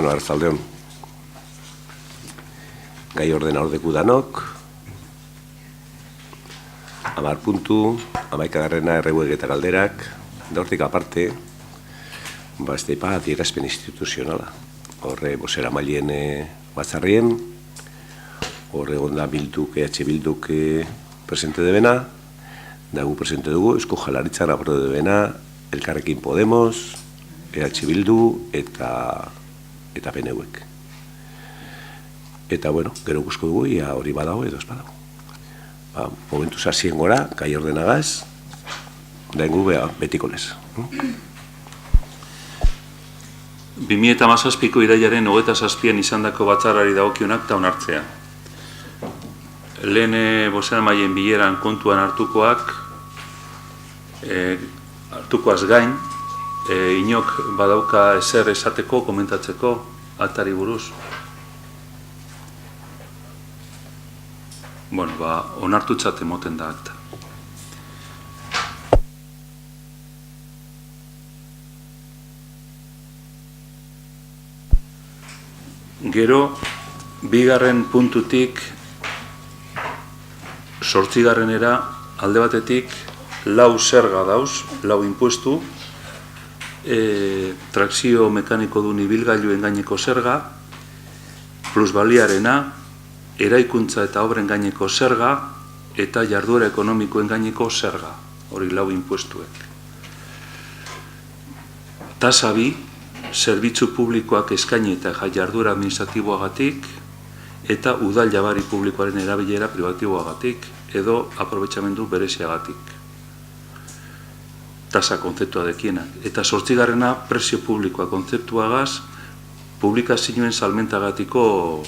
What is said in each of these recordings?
Bueno, arratzaldeon. Gai ordena ordeku danok. 10 puntu, 11garrena erreguek eta galderak. Da hortik aparte, ez daipa adierazpen instituzionala. Horre, bosera mailen batzarrien, horre gonda Bilduk, Bilduk presente debena, dagu presente dugu, Eusko Jaurlaritzan apro debena, Elkarrekin Podemos, Bildu eta PNUek. Eta, bueno, gero guzko dugu, ia hori badago edo ez badago. Momentu zazien gora, gai ordenagaz, da ingu betiko lez. 2017ko irailaren 27an izandako batzarrari dagokionak eta onartzea. Lehen bozeramaileen bileran kontuan hartukoaz gain, inok badauka ezer esateko, komentatzeko, altari buruz. Bueno, onartutzat emoten da akta. Gero, 2. puntutik 8. alde batetik 4 zerga dauz, 4 impuestu, trakzio mekaniko duen ibilgailuen gaineko zerga, plusbaliarena, eraikuntza eta obren gaineko zerga, eta jarduera ekonomikoen gaineko zerga, hori 4 impuestuek. Tasa 2, zerbitzu publikoak eskaini eta jarduera administratiboagatik, eta udal jabari publikoaren erabilera privatiboagatik, edo aprobetxamendu bereziagatik. Tasa kontzeptua dekienak. Eta 8. prezio publikoa kontzeptuagaz, publikazioen salmentagatiko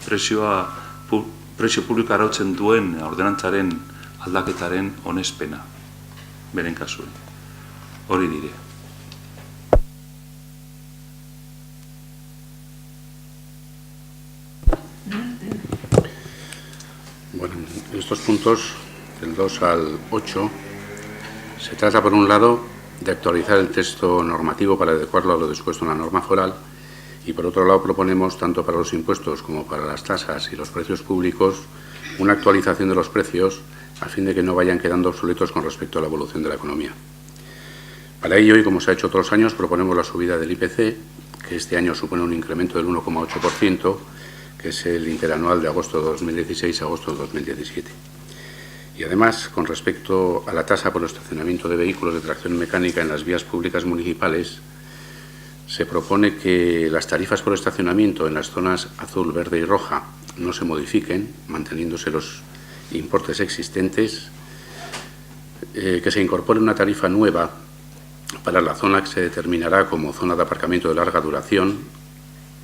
prezio publiko arautzen duen ordenantzaren aldaketaren onespena, beren kasuen. Hori dire. Bueno, en estos puntos, del 2 al 8, se trata, por un lado, de actualizar el texto normativo para adecuarlo a lo dispuesto en la norma foral y, por otro lado, proponemos, tanto para los impuestos como para las tasas y los precios públicos, una actualización de los precios a fin de que no vayan quedando obsoletos con respecto a la evolución de la economía. Para ello, y como se ha hecho otros años, proponemos la subida del IPC, que este año supone un incremento del 1,8%, que es el interanual de agosto de 2016 a agosto de 2017. Y además, con respecto a la tasa por el estacionamiento de vehículos de tracción mecánica en las vías públicas municipales, se propone que las tarifas por estacionamiento en las zonas azul, verde y roja no se modifiquen, manteniéndose los importes existentes, que se incorpore una tarifa nueva para la zona que se determinará como zona de aparcamiento de larga duración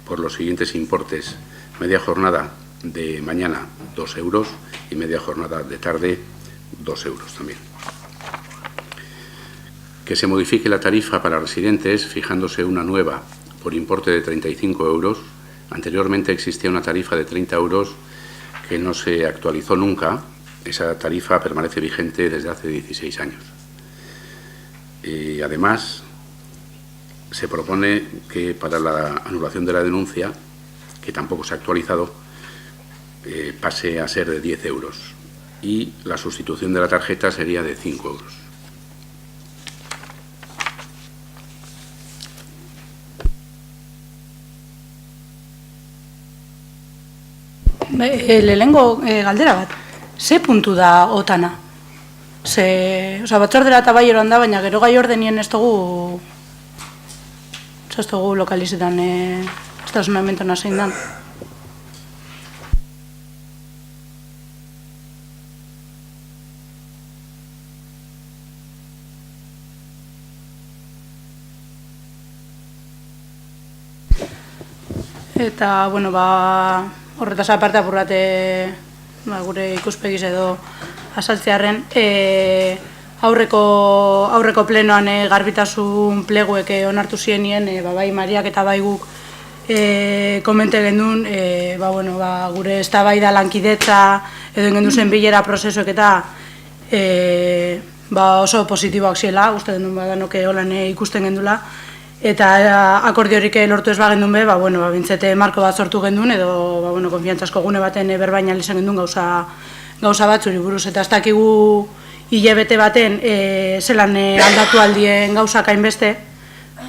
por los siguientes importes: media jornada de mañana 2 euros y media jornada de tarde 2 euros también. Que se modifique la tarifa para residentes fijándose una nueva por importe de 35 euros. Anteriormente existía una tarifa de 30 euros que no se actualizó nunca. Esa tarifa permanece vigente desde hace 16 años. Y además se propone que para la anulación de la denuncia, que tampoco se ha actualizado, pase a ser de 10 euros y la sustitución de la tarjeta sería de 5 euros. Lehenengo galdera bat, ze puntu da otana? Batzordera eta bai eroan da, baina gero gai ordenien ez dugu lokalizetan estacionamiento nazein dan. Eta, bueno, horretaz aparte apurrate gure ikuspegiz edo azaltzearen, aurreko plenoan garbitasun pleguek onartu zienien, bai Mariak eta bai guk komente gendun, gure eztabaida lankidetza edo ingendu zen bilera prozesuek eta oso positiboak ziela, uste gendun badanoke holan ikusten gendula, eta akordiorik lortu ez bagendun be, bintzete marko bat sortu gendun, edo konfiantzazko gune baten berbaina izan gendun gauza batzuri buruz. Eta ez dakigu hilabete baten zelan aldatu aldien gauzak hainbeste,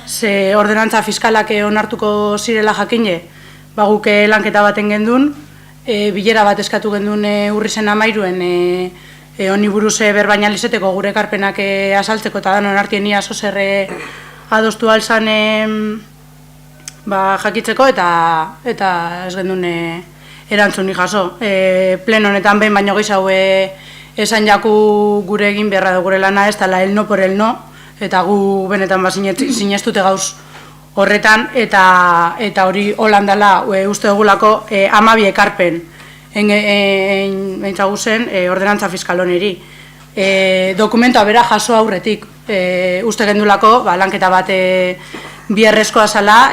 ze ordenantza fiskalak onartuko zirela jakine, guk lanketa baten gendun, bilera bat eskatu gendun urrizen 13 honi buruz berbaina lizeteko gure ekarpenak azaltzeko eta danon artien ia zozerre adostu alzan jakitzeko eta ez gendun erantzunik jaso. Pleno honetan behin baino gehiago esan jaku gure egin beharra gure lana ez dela el no por el no, eta gu benetan sinestute gauz horretan, eta hori holandala uste dugulako 12 ekarpen behintzagu zen ordenantza fiskal honeri. Dokumentoa bera jaso aurretik, uste gendulako lanketa bat biherrezkoa zela,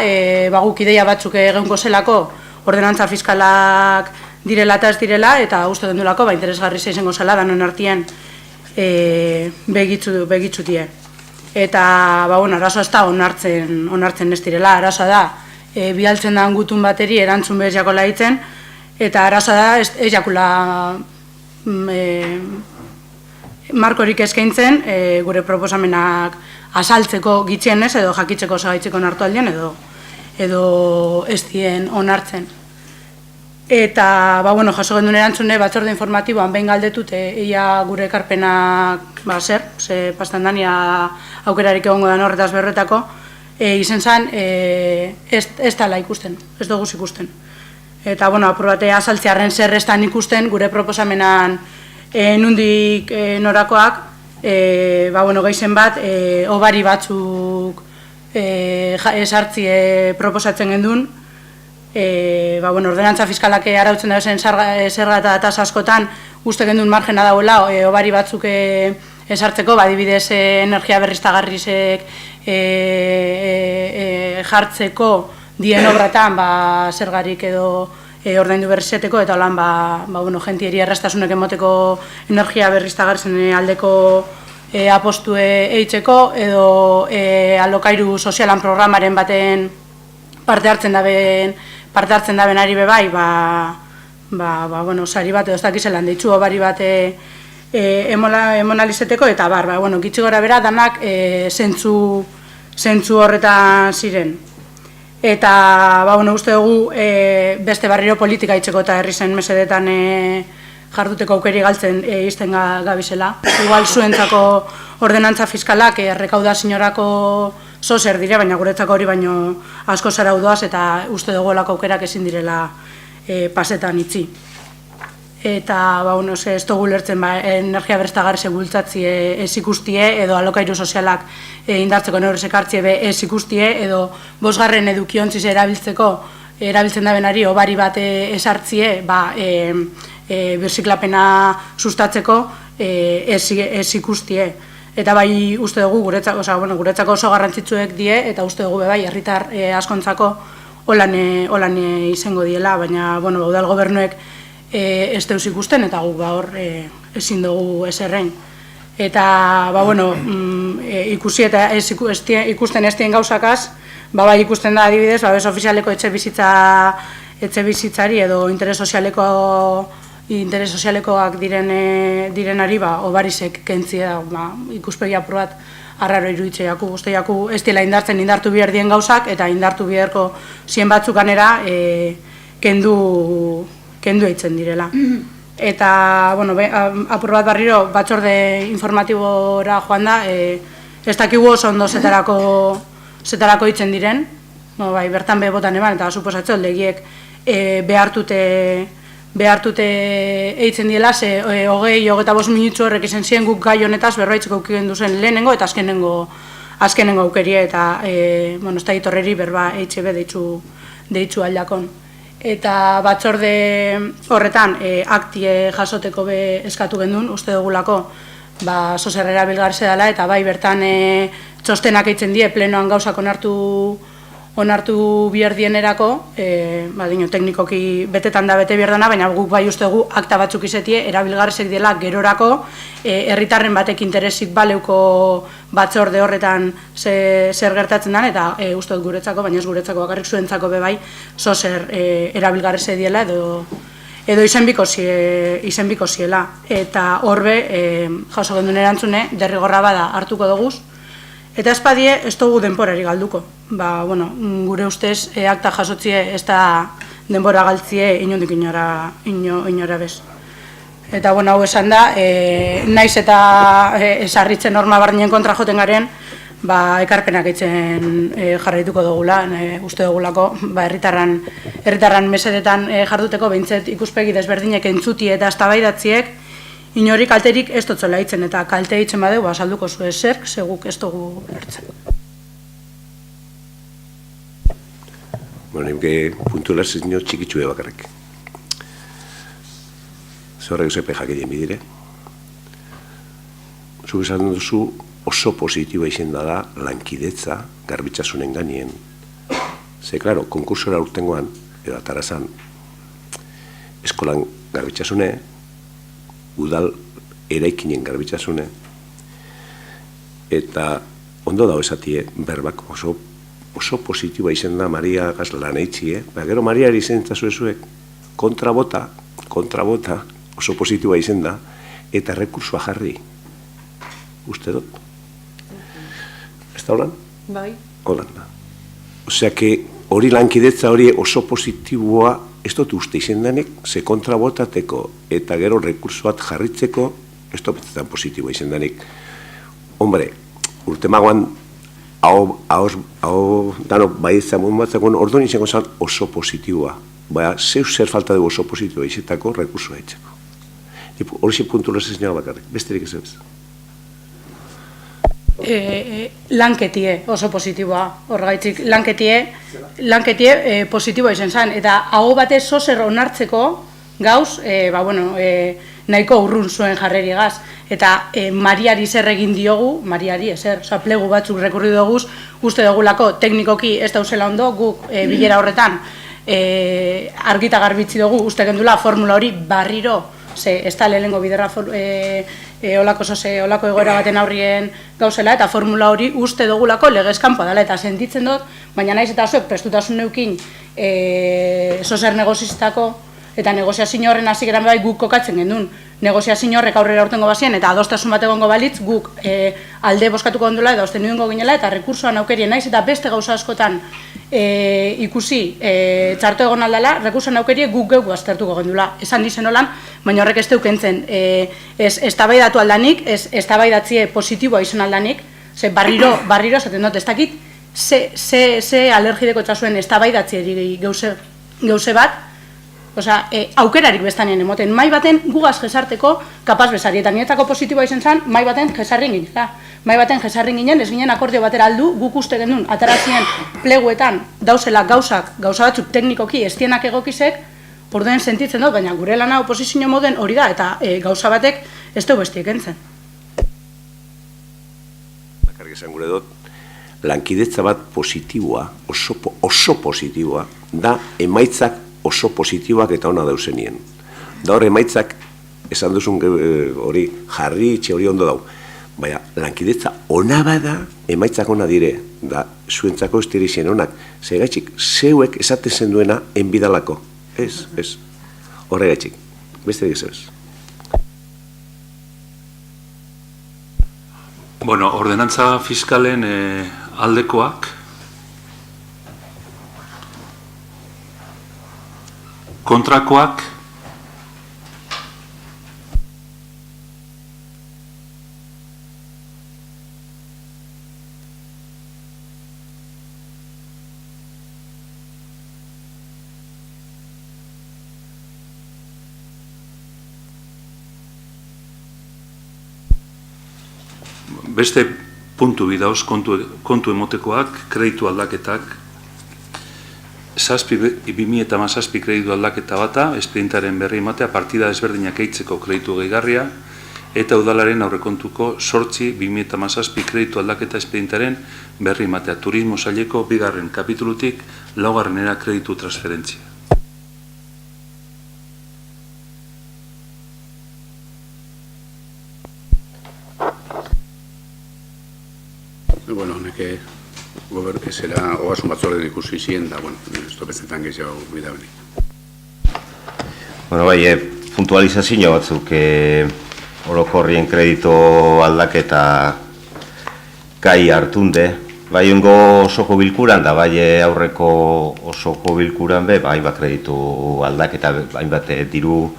guk ideia batzuk egongo zelako ordenantza fiskalak direla eta ez direla, eta uste gendulako interesgarri izango zela danon artean begitzutie. Eta arazoa ez da onartzen ez direla, arazoa da bialtzen da gutun bateri erantzun bez jakola hitzen, eta arazoa da ez jakula markorik eskaintzen gure proposamenak azaltzeko gitzienez edo jakitzeko osagaitzeko nartu aldien edo ez dien onartzen. Eta jaso gendun erantzune batzorde informatiboan behin galdetut ia gure ekarpenak ze pastandania aukerarik egongo den horretaz berretako, izen zen ez dela ikusten, ez dugu ikusten. Eta apur bate azaltzearen zer ez dan ikusten gure proposamenan nundik norakoak, geizen bat obari batzuk esartzie proposatzen gendun, ordenantza fiskalak arautzen da zerga eta tasa askotan uste gendun margena dauela obari batzuk esartzeko, adibidez energia berriztagarrizek jartzeko dien obratan zergarik edo ordaindu berrizeteko, eta holan jentieri erraztasunek emoteko energia berriztagarrizen aldeko apostue eitzeko, edo alokairu sozialan programaren baten parte hartzen daben ari bebai, sari bat edo ez dakizelan deitzu obari bat emonalizeteko, eta gitzi gora bera danak zentzu horretan ziren. Eta uste dugu beste barriro politika itzeko eta herri zen mesedetan jarduteko aukeri galtzen izten gabizela. Igual zuentzako ordenantza fiskalak errekaudazioarako zozer dire, baina guretzako hori baino asko zara udoaz, eta uste dugu olako aukerak ezin direla pasetan itzi. Eta ez dugu lertzen energia berriztagarrize bultzatzi ez ikustie, edo alokairu sozialak indartzeko neurrizek hartzie ez ikustie, edo 5. edukiontziz erabiltzen da benari obari bat esartzie birziklapena sustatzeko ez ikustie. Eta uste dugu guretzako oso garrantzitsuek die, eta uste dugu herritar askontzako holan izango diela, baina udal gobernuek ez deus ikusten, eta guk hor ezin dugu eserren. Eta ikusi eta ikusten ez dien gauzakaz, ikusten da adibidez, babes ofizialeko etxe bizitzari edo interes sozialekoak direnari obarizek kentzia ikuspegi apur bat arraro iruditze jaku. Uste jaku ez dela indartu behar dien gauzak, eta indartu beharko zien batzuk ganera kendu eitzen direla. Eta, apur bat barriro batzorde informatibora joan da, ez dakigu oso ondo zetarako eitzen diren, bertan botan eban, eta suposatzen legiek behartute eitzen diela, ze 25 minutzu horrek izan ziren guk gai honetaz berbaitzeko aukigen duzen lehenengo eta azkenengo aukeria, eta ez da hitorreri berba eitxebe deitzu aldakon. Eta batzorde horretan aktie jasoteko eskatu gendun, uste dugulako zozerrera bilgarze dela, eta bertan txostenak eitzen die plenoan gauzak onartu onartu bierdienerako, teknikoki betetan da bete bierdana, baina guk bai ustegu akta batzuk izetie, erabilgarrezek dela gerorako, herritarren batek interesik baleuko batzorde horretan zer gertatzen den, eta uste dut guretzako, baina ez guretzako bakarrik zuentzako bebai, zer erabilgarrezek diela edo izenbiko ziela. Eta horbe, jaso gendun erantzune, derrigorra bada hartuko doguz, eta espadie ez dugu denporari galduko. Gure ustez akta jasotzie ez da denbora galtzie inondik inora bez. Eta hau esan da, naiz eta esarritzen norma barnien kontra joten garen, ekarpenak eitzen jarraituko dugula, uste dugulako herritarran mesedetan jarduteko behintzet ikuspegi desberdinek entzuti eta eztabaidatziek inori kalterik ez dutzola hitzen, eta kalte hitzen badeu, salduko zu ezer, seguk ez dugu lertzen. Nimke puntuela zinio txikitxue bakarrik. Zorrek zepe jakidien bidire. Zuk esan duzu oso positiboa izen da lankidetza garbitxasunen gainien. Ze, klaro, konkursora urtengoan, edo atarazan, eskolan garbitxasune, udal eraikinen garbitxasune, eta ondo dago esatie, berbak oso positiboa izen da Maria Gazlan eitzie, gero Mariari izen zazuezuek kontrabota, oso positiboa izen da, eta rekursua jarri. Uste dut? Ez da holan? Bai. Holan da. Osea, hori lankidetza hori oso positiboa ez dut uste izen denek, ze kontrabotateko eta gero rekursoat jarritzeko, ez dut betetan positiboa izen denek. Hombre, urtemagoan hau danok baietza munbatzakon orduan izango zan oso positiboa. Baina, zer falta dugu oso positiboa izetako rekursoa etxeko. Hori puntu lez ez bakarrik, besterik ez ez. Lanketie oso positiboa, horregaitzik lanketie positiboa izan zen, eta hau batez zozer onartzeko gauz, nahiko urrun zuen jarreri gaz, eta Mariari zer egin diogu, Mariari ezer, plegu batzuk rekurri doguz, uste dugulako teknikoki ez dauzela ondo, guk bilera horretan argita garbitzi dugu, uste gendula formula hori barriro, ez da lehenengo biderra olako egoera baten aurrien gauzela, eta formula hori uste dugulako legezkanpoa dela, eta sentitzen dut, baina naiz eta zuek prestutasun neukin zozer negozistako, eta negoziazio horren hasi geran bai guk kokatzen gendun. Negoziazio horrek aurrera urtengo bazien, eta adostasun bat egongo balitz, guk alde boskatuko ondula, eta osten nioengo ginela, eta rekursoan aukerien naiz, eta beste gauza askotan ikusi txarto egon aldala, rekursoan aukerie guk geuk aztertuko gendula. Esan dizen holan, baina horrek ez deukentzen, ez tabaidatu aldanik, ez tabaidatzie positiboa izan aldanik, barriro esaten dut, ez dakit, ze alergideko txasuen ez tabaidatzieri gauze bat, aukerarik bestanien emoten, mai baten gugaz jesarteko kapaz bezari, eta niretzako positiboa izan zen, mai baten jesarrin ginela. Mai baten jesarrin ginen, ez ginen akordio batera aldu, guk uste genuen, atarazien pleguetan dauzela gauza batzuk teknikoki estienak egokizek, orduen sentitzen dut, baina gure lana oposizio moden hori da, eta gauza batek ez dugu bestiek entzen. Bakarrik esan gure dut, lankidetza bat positiboa, oso positiboa, da emaitzak oso positiboak eta ona dauzenien. Da hor emaitzak, esan duzun hori jarri itxe hori ondo dau. Baina, lankidetza ona bada, emaitzak ona dire, da zuentzako ez dirixen onak. Zegaitxik, zeuek esaten zen duena enbidalako. Ez. Horregaitxik, beste diz ez. Ordenantza fiskalen aldekoak, kontrakoak, beste puntu bidauz, kontu emotekoak, kreditu aldaketak, 2017 kreditu aldaketa bata, espedientaren berri ematea, partida ezberdinak eitzeko kreditu gehigarria, eta udalaren aurrekontuko 8/2017 kreditu aldaketa espedientearen berri ematea turismo saileko 2. kapitulutik 4. kreditu transferentzia. Bueno, neke zera ogasun batzorden ikusi zien, da, bueno, esto bezetan gehiago bida benik. Bueno, bai, puntualizazio batzuk, orokorrien kredito aldaketa gai hartunde, bai ongo osoko bilkuran, da bai aurreko osoko bilkuran be, bai bat kreditu aldaketa, bai bat diru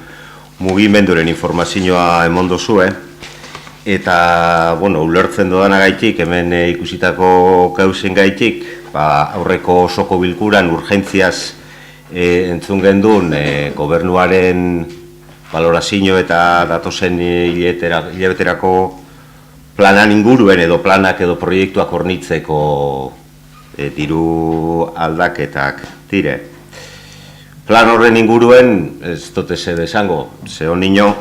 mugimenduren informazioa emondo zuen, eta, bueno, ulertzen dodana gaitik, hemen ikusitako gauzen gaitik, aurreko osoko bilkuran urgentziaz entzun gendun gobernuaren valorazio eta datozen hilabeterako planan inguruen edo planak edo proiektuak hornitzeko diru aldaketak dire. Plan horren inguruen, ez dut eze desango, ze honino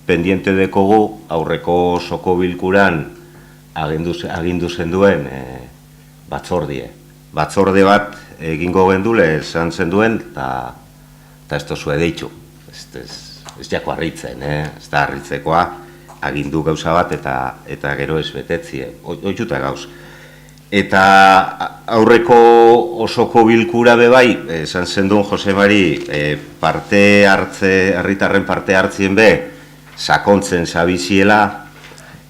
pendiente dekogu aurreko osoko bilkuran agindu zenduen batzordie. Batzorde bat egingo gendule esan zenduen eta ez tozue deitzu. Ez jako harritzen, ez da harritzekoa agindu gauza bat eta gero ez betetzie, oitzuta gauz. Eta aurreko osoko bilkura bebai, esan zenduen Jose Mari, herritarren parte hartzien be, sakontzen zabiziela,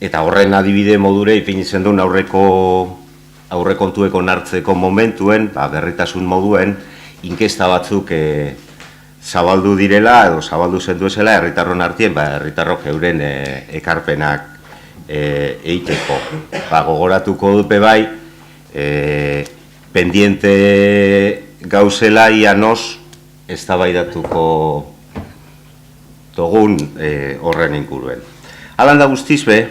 eta horren adibide modure ipini zenduen aurrekontueko nartzeko momentuen, berritasun moduen, inkesta batzuk zabaldu direla, edo zabaldu zenduezela, herritarron artien, herritarrok euren ekarpenak eiteko. Gogoratuko dupe bai, pendiente gauzela ianoz, eztabaidatuko dugun horren inguruen. Halanda guztiz be,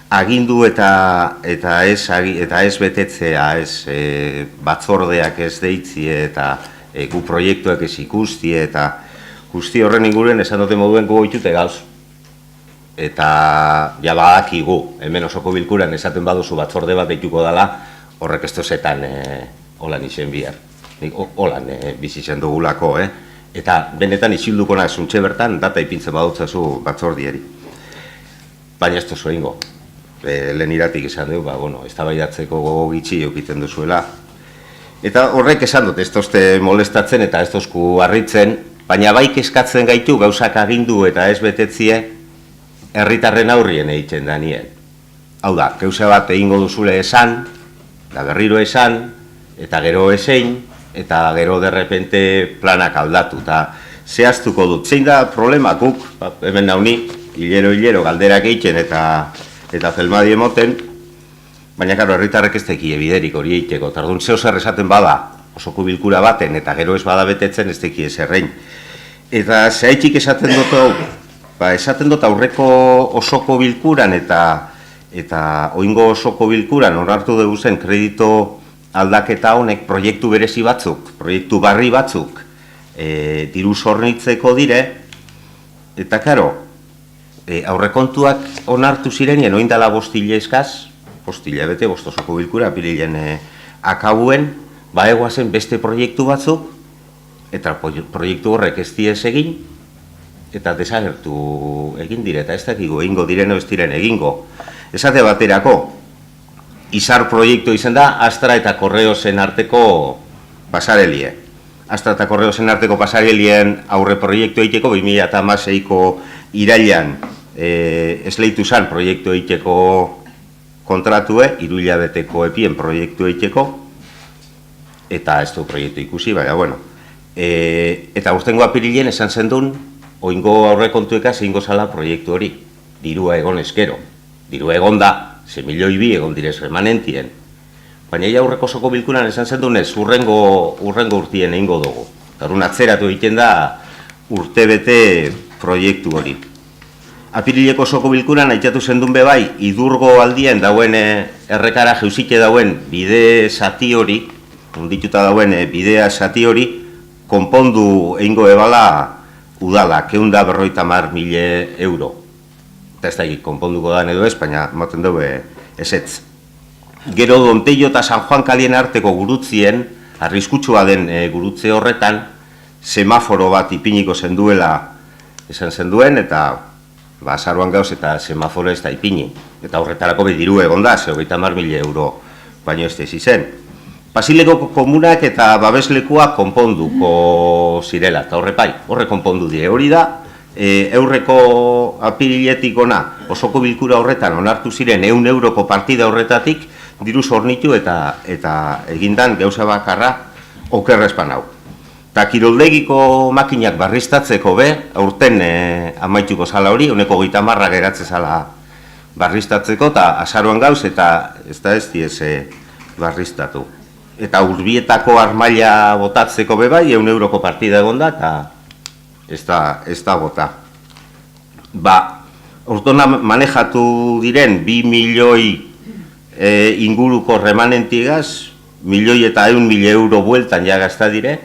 agindu eta ez betetzea, ez batzordeak ez deitzie eta gu proiektuak ez ikusti eta guzti horren inguruen esan dute moduen gu oitute gauz. Eta ja badakigu, hemen osoko bilkuran esaten baduzu batzorde bat deituko dela, horrek ez dozetan holan izen bihar. Holan bizitzen dugulako, Eta benetan isilduko nahi zuntxe bertan, data ipintzen badutzazu batzordieri. Baina ez tozu egingo. Lehen iratik esan dugu, eztabaidatzeko gogo gitxi eukiten duzuela. Eta horrek esan dut, ez tozte molestatzen eta ez tozku harritzen, baina bai kezkatzen gaitu gauzak agindu eta ez betetzie herritarren aurrien egiten da nien. Hau da, gauza bat egingo duzule esan, da berriro esan, eta gero esein, eta gero derrepente planak aldatu. Zehaztuko dut, zein da problemakuk, hemen nauni, hilero galderak egiten eta zelmadi emoten, baina karo, herritarrek ez teki biderik hori egiteko. Tardun zeo zer esaten bada, osoko bilkura baten, eta gero ez bada betetzen ez teki ezerrein. Eta zehaitxik esaten dut aurreko osoko bilkuran eta oingo osoko bilkuran onartu dugu zen kredito aldaketa honek proiektu berezi batzuk, proiektu barri batzuk diru zornitzeko dire, eta karo, aurrekontuak onartu zirenien oindala 5 hile eskaz, 5 hilabete, 5 osoko bilkura, apirilen akabuen, egoazen beste proiektu batzuk, eta proiektu horrek ez diez egin, eta desagertu egin dire, eta ez dakigu egingo direno ez diren egingo. Esate baterako, Izar proiektu izan da, Astra eta Korreosen arteko pasarelie. Astra eta Korreosen arteko pasarelien aurre proiektu egiteko, 2016ko irailan esleitu zan proiektu egiteko kontratue, 3 hilabeteko epien proiektu egiteko, eta ez du proiektu ikusi, baina, bueno. Eta urtengo apirilen esan zendun, oingo aurrekontueka zeingo zala proiektu hori, dirua egon eskero. Dirua egon da, 6 milioi egon direz remanentien. Baina aurreko osoko bilkuran esan zendunez, urrengo urtien egingo dugu. Garun atzeratu egiten da urtebete proiektu hori. Apirileko osoko bilkuran aitzatu zendun bebai, Idurgo aldien dauen errekara jeusike dauen bide zati hori, ondituta dauen bidea zati hori, konpondu egingo ebala udala, 150.000 euro. eta ez da konponduko da edo ez, baina maten dugu ezetz. Gero Dontello eta San Juan Kalien arteko gurutzien, arriskutsua den gurutze horretan, semaforo bat ipiniko zenduela esan zenduen, eta azaroan gauz eta semaforo ez da ipini. Eta horretarako diru egonda, 30.000 euro baino ez da zen. Basileko komunak eta babeslekua konponduko zirela, eta horre konpondu dire. Hori da, eurreko apiriletik ona, osoko bilkura horretan onartu ziren 100 euroko partida horretatik, diru zornitu eta egindan gauza bakarra okerrezpan hau. Eta kiroldegiko makinak barriztatzeko aurten amaituko zala hori, uneko 30 geratze zala barriztatzeko, eta azaroan gauz eta ez da ez diez barriztatu. Eta Urbietako armaila botatzeko bai, 100 euroko partida egonda, eta ez da bota. Orduan manejatu diren 2 milioi inguruko remanentigaz, 1.100.000 euro bueltan ja gazta dire,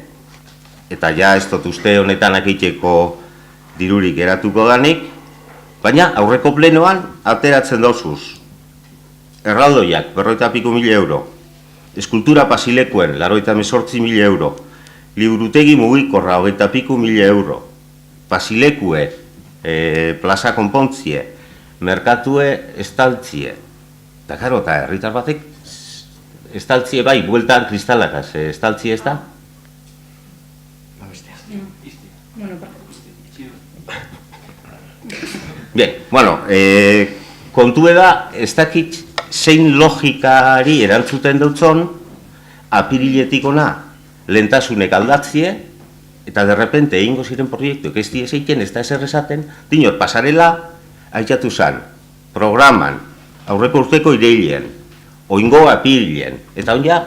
eta ja ez dut uste honetan akiteko dirurik eratuko danik, baina aurreko plenoan ateratzen dauzuz. Erraldoiak, 50.000 euro. Eskultura Pasilekuen, 88.000 euro. Liburutegi mugikorra, 20.000 euro. Pasilekue, plaza konpontzie, merkatue estaltzie. Eta karo, eta herritar batek, estaltzie bai, bueltan kristalakaz, estaltzie ez da? Bien, bueno, kontue da, ez dakit zein logikari erantzuten dutzon, apiriletik ona lehentasunek aldatzie, eta derrepente egingo ziren proiektuek ez diez eiken, ez da ezer esaten, dinot, pasarela, aitzatu zan, programan, aurreko urteko ireilean, oingo apirilean, eta on ja,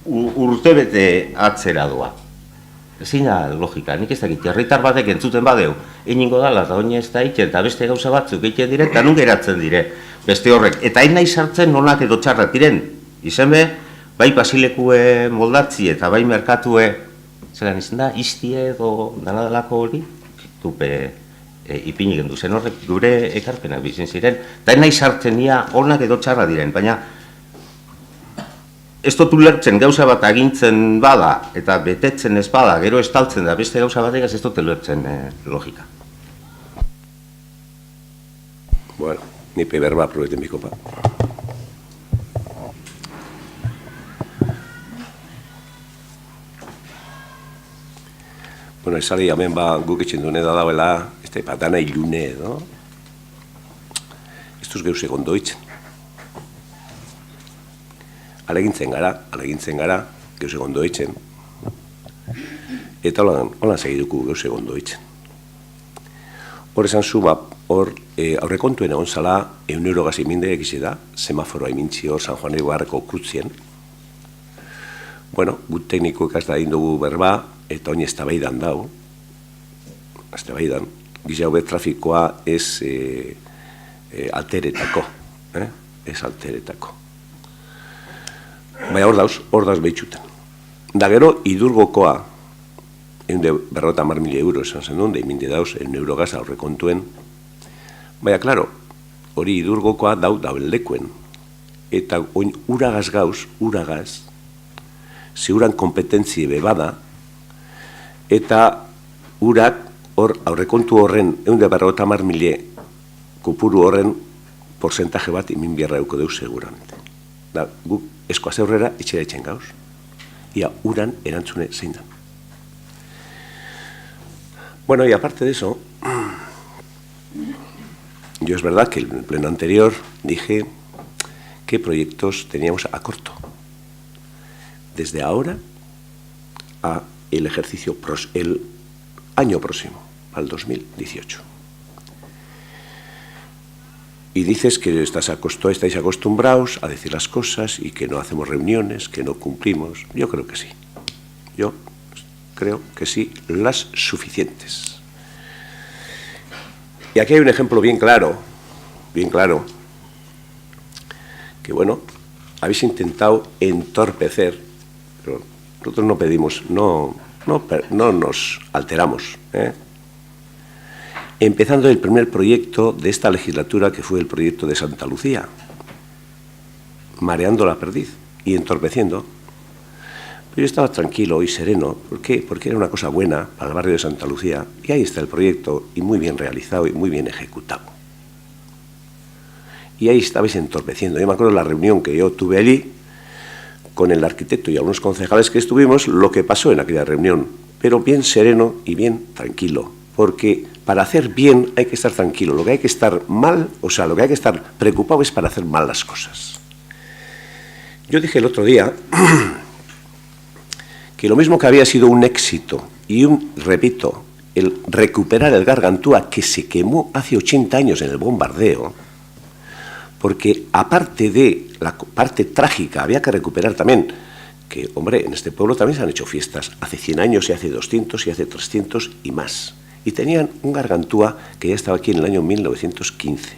urtebete atzera doa. Ezin da logika, nik ez dakit, herritar batek entzuten badeu, egingo dala, eta oin ez da eiken, eta beste gauza batzuk eiken dire, eta nun geratzen dire, beste horrek. Eta hain nahi sartzen nonak edo txarrak diren, izen be, bai Pasilekue moldatzi eta bai merkatue, zelan izan da, iztie edo danadalako hori, tupe ipini gendu zen horrek gure ekarpenak bizin ziren, eta hain nahi sartzen nia onak edo txarra diren, baina ez dut ulertzen gauza bat agintzen bada eta betetzen ez bada, gero estaltzen da beste gauza bategaz ez dut ulertzen logika. Bueno, ni berba probeten bikopa. Bueno, esari hemen guk etxen dune da dauela, ez da patana ilune edo. Ez duz geuse gondoitzen. Alegintzen gara, geuse gondoitzen. Eta holan segiduko geuse gondoitzen. Hor esan zu, aurrekontuen egon zala, 100 euro gazi minde egize da, semaforoa imintzi hor San Juan Egoarreko krutzien. Bueno, gut tekniko ikaz da dugu berba, eta oin ez tabaidan dau, giza hobet trafikoa ez alteretako, ez alteretako. Baina hor dauz behitxuten. Da gero, idurgokoa, 150.000 euro esan zen duen, da iminde dauz, 100 euro gaz aurrekontuen. Baina, klaro, hori idurgokoa dabeldekuen. Eta oin uragaz gauz, zeuran kompetentzie bebada, eta urak hor aurrekontu horren 150.000 kopuru horren porcentaje bat imin biarra euko deuz seguramente. Da, guk eskoa zeurrera itxera etxen gauz. Ia uran erantzune zein da. Bueno, y aparte de eso, yo es verdad que en el pleno anterior dije qué proyectos teníamos a corto. Desde ahora a el año próximo, al 2018. Y dices que estáis acostumbrados a decir las cosas y que no hacemos reuniones, que no cumplimos. Yo creo que sí. Yo creo que sí, las suficientes. Y aquí hay un ejemplo bien claro, que bueno, habéis intentado entorpecer, pero nosotros no pedimos, no nos alteramos, empezando el primer proyecto de esta legislatura, que fue el proyecto de Santa Lucía, mareando la perdiz y entorpeciendo. Pero yo estaba tranquilo y sereno. ¿Por qué? Porque era una cosa buena para el barrio de Santa Lucía, y ahí está el proyecto, y muy bien realizado y muy bien ejecutado. Y ahí estabais entorpeciendo. Yo me acuerdo de la reunión que yo tuve allí con el arquitecto y algunos concejales que estuvimos, lo que pasó en aquella reunión, pero bien sereno y bien tranquilo, porque para hacer bien hay que estar tranquilo. Lo que hay que estar mal, o sea, lo que hay que estar preocupado es para hacer mal las cosas. Yo dije el otro día que lo mismo que había sido un éxito y repito, el recuperar el Gargantúa, que se quemó hace 80 años en el bombardeo, porque aparte de la parte trágica, había que recuperar también que, hombre, en este pueblo también se han hecho fiestas hace 100 años y hace 200 y hace 300 y más. Y tenían un Gargantúa que ya estaba aquí en el año 1915.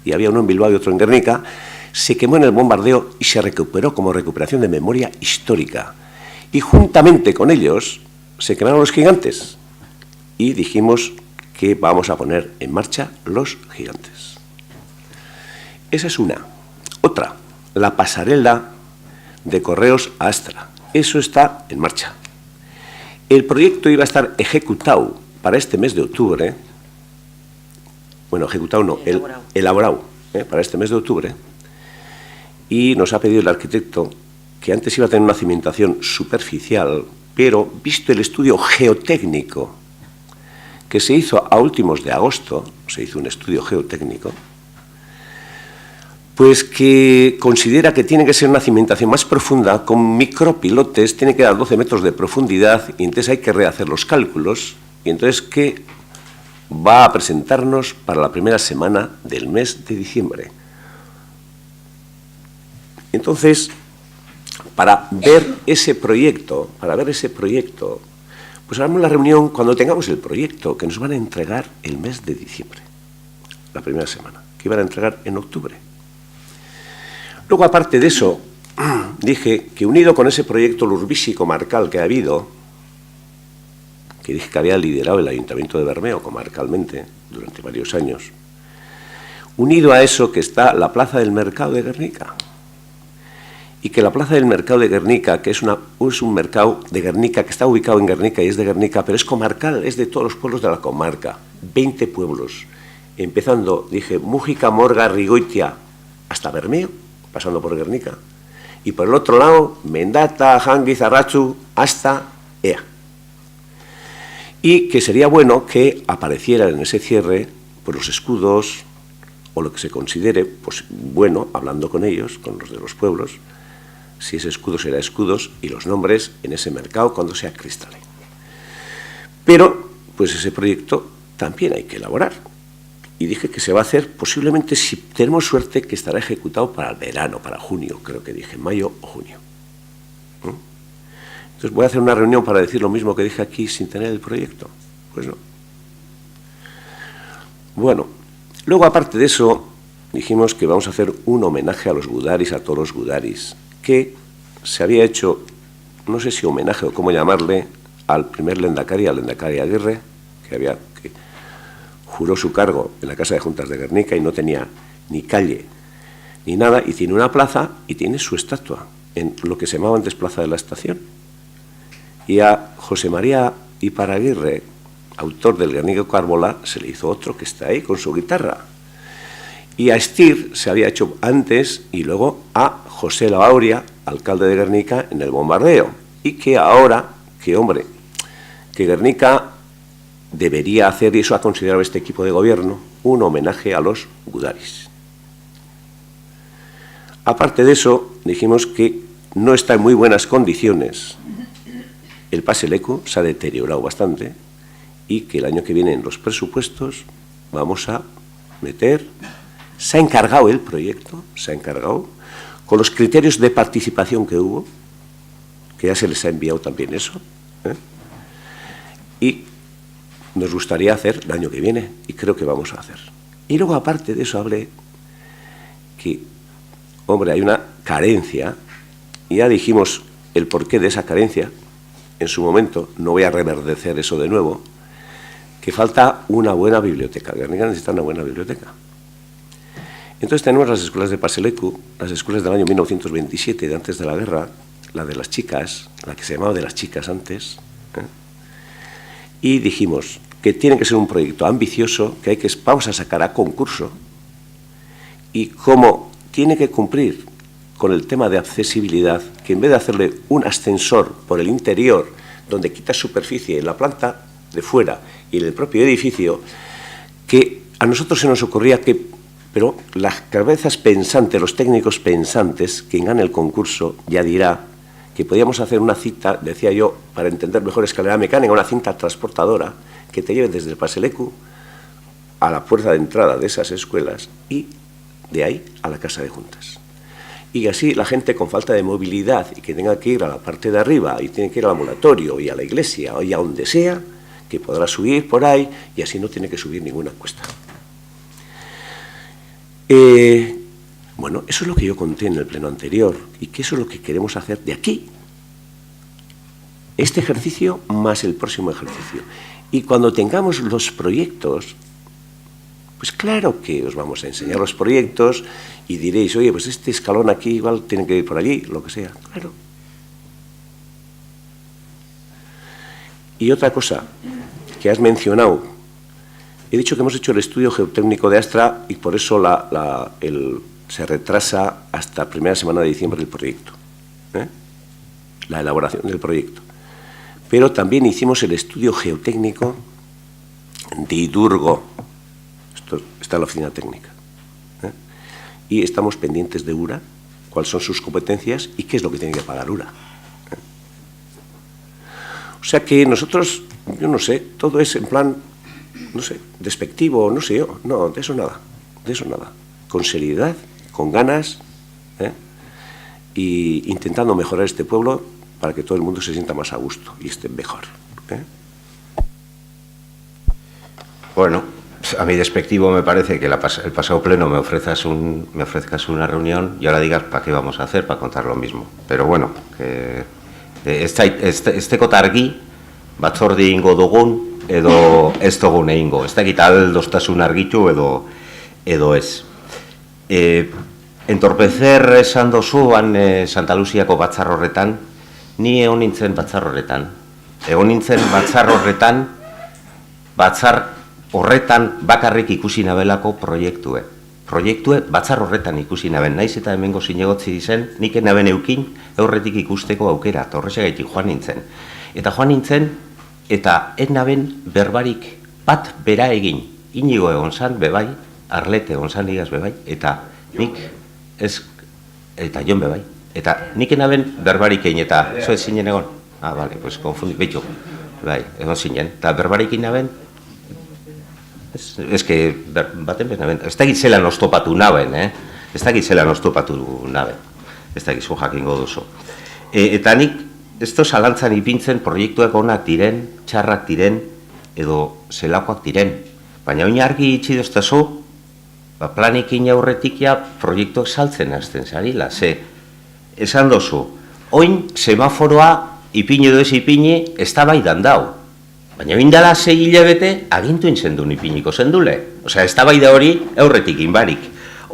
Y había uno en Bilbao y otro en Guernica. Se quemó en el bombardeo y se recuperó como recuperación de memoria histórica. Y juntamente con ellos se quemaron los gigantes. Y dijimos que vamos a poner en marcha los gigantes. Esa es una. Otra, la pasarela de Correos a Astra. Eso está en marcha. El proyecto iba a estar ejecutado para este mes de octubre. Bueno, ejecutado no, elaborado para este mes de octubre. Y nos ha pedido el arquitecto que antes iba a tener una cimentación superficial, pero visto el estudio geotécnico que se hizo a últimos de agosto, se hizo un estudio geotécnico, pues que considera que tiene que ser una cimentación más profunda, con micropilotes, tiene que dar 12 metros de profundidad, y entonces hay que rehacer los cálculos, y entonces que va a presentarnos para la primera semana del mes de diciembre. Entonces, para ver ese proyecto, pues haremos la reunión cuando tengamos el proyecto, que nos van a entregar el mes de diciembre, la primera semana, que iban a entregar en octubre. Luego, aparte de eso, dije que unido con ese proyecto Lurbisi comarcal que ha habido, que dije que había liderado el Ayuntamiento de Bermeo comarcalmente durante varios años, unido a eso que está la Plaza del Mercado de Guernica, y que la Plaza del Mercado de Guernica, que es un mercado de Guernica, que está ubicado en Guernica y es de Guernica, pero es comarcal, es de todos los pueblos de la comarca, 20 pueblos, empezando, dije, Mújica, Morga, Rigoitia, hasta Bermeo, pasando por Guernica, y por el otro lado, Mendata, Jangui, Zarrachu, hasta Ea. Y que sería bueno que aparecieran en ese cierre pues, los escudos, o lo que se considere, pues bueno, hablando con ellos, con los de los pueblos, si ese escudo será escudos, y los nombres en ese mercado cuando sea cristalino. Pero, pues ese proyecto también hay que elaborar. Y dije que se va a hacer posiblemente, si tenemos suerte, que estará ejecutado para el verano, para junio, creo que dije, mayo o junio. Entonces voy a hacer una reunión para decir lo mismo que dije aquí sin tener el proyecto. Pues no. Bueno, luego aparte de eso, dijimos que vamos a hacer un homenaje a los gudaris, a todos los gudaris, que se había hecho, no sé si homenaje o cómo llamarle, al primer Lehendakari, al Lehendakari Aguirre, que juró su cargo en la Casa de Juntas de Guernica y no tenía ni calle ni nada, y tiene una plaza y tiene su estatua en lo que se llamaba antes Plaza de la Estación. Y a José María Iparaguirre, autor del Guernica Cárbola, se le hizo otro que está ahí con su guitarra. Y a Estir se había hecho antes, y luego a José Labauria, alcalde de Guernica, en el bombardeo. Y que ahora, que Guernica debería hacer, y eso ha considerado este equipo de gobierno, un homenaje a los gudaris. Aparte de eso, dijimos que no está en muy buenas condiciones. El Pase Leku se ha deteriorado bastante, y que el año que viene en los presupuestos vamos a meter. Se ha encargado el proyecto, con los criterios de participación que hubo, que ya se les ha enviado también eso, y nos gustaría hacer el año que viene, y creo que vamos a hacer. Y luego, aparte de eso, hablé que, hombre, hay una carencia, y ya dijimos el porqué de esa carencia, en su momento, no voy a reverdecer eso de nuevo, que falta una buena biblioteca. Gernika necesita una buena biblioteca. Entonces tenemos las escuelas de Paselecu, las escuelas del año 1927, de antes de la guerra, la de las chicas, la que se llamaba de las chicas antes, y dijimos que tiene que ser un proyecto ambicioso, que vamos a sacar a concurso, y como tiene que cumplir con el tema de accesibilidad, que en vez de hacerle un ascensor por el interior, donde quita superficie en la planta de fuera y en el propio edificio, que a nosotros se nos ocurría que, pero las cabezas pensantes, los técnicos pensantes, quien gane el concurso ya dirá que podíamos hacer una cinta, decía yo, para entender mejor escalera mecánica, una cinta transportadora que te lleve desde el Paselecu a la puerta de entrada de esas escuelas y de ahí a la casa de juntas. Y así la gente con falta de movilidad y que tenga que ir a la parte de arriba y tiene que ir al ambulatorio y a la iglesia o a donde sea, que podrá subir por ahí y así no tiene que subir ninguna cuesta. Bueno, eso es lo que yo conté en el pleno anterior y que eso es lo que queremos hacer de aquí. Este ejercicio más el próximo ejercicio. Y cuando tengamos los proyectos, pues claro que os vamos a enseñar los proyectos y diréis, oye, pues este escalón aquí igual tiene que ir por allí, lo que sea, claro. Y otra cosa que has mencionado, he dicho que hemos hecho el estudio geotécnico de Astra y por eso se retrasa hasta primera semana de diciembre el proyecto, la elaboración del proyecto. Pero también hicimos el estudio geotécnico de Idurgo. Esto está en la oficina técnica. Y estamos pendientes de URA, cuáles son sus competencias y qué es lo que tiene que pagar URA. O sea que nosotros, yo no sé, todo es en plan, no sé, despectivo, no sé yo, no, de eso nada, con seriedad, con ganas, y intentando mejorar este pueblo para que todo el mundo se sienta más a gusto y esté mejor. Bueno, a mí despectivo me parece que el pasado pleno me ofrezcas una reunión y ahora digas para qué vamos a hacer, para contar lo mismo. Pero bueno, que este kotargi batzordi ingo dugun edo ez dugun egingo. Ez dakit aldoztasun argitu edo ez. Entorpecer esan dozuan Santa Luziako batzar horretan, ni egon nintzen batzar horretan. Egon nintzen batzar horretan bakarrik ikusi nabelako proiektue. Proiektue batzar horretan ikusi naben, naiz eta hemengo zinegotzi dizen, nik naben eukin eurretik ikusteko aukera, eta horrexegatik joan nintzen. Eta joan nintzen, eta naben berbarik bat bera egin, Inigo egon zan bebai, Arlete egon zan igaz bebai, eta nik ez, eta Jon bebai, eta nik naben berbarik egin, eta zo ez zinen egon? Ah, bale, pues konfundi, behitu, bai, egon zinen, eta berbarik egin naben, ez que baten benaben, ez da gitzelan oztopatu naben, ez da gitzelan oztopatu naben, ez da gizu jakingo duzu. Eta nik, ez da zalantzan ipintzen proiektuak onak diren, txarrak diren, edo zelakoak diren, baina oin argi itxi doztazu, planekin aurretik ja proiektuak saltzen hasten zarila, ze, esan dozu, oin semaforoa ipini edo ez ipini, ez da baidan dau. Baina bindala 6 hilabete agintuen zendun ipiniko zendule. Osea, ez da baida hori aurretik inbarik.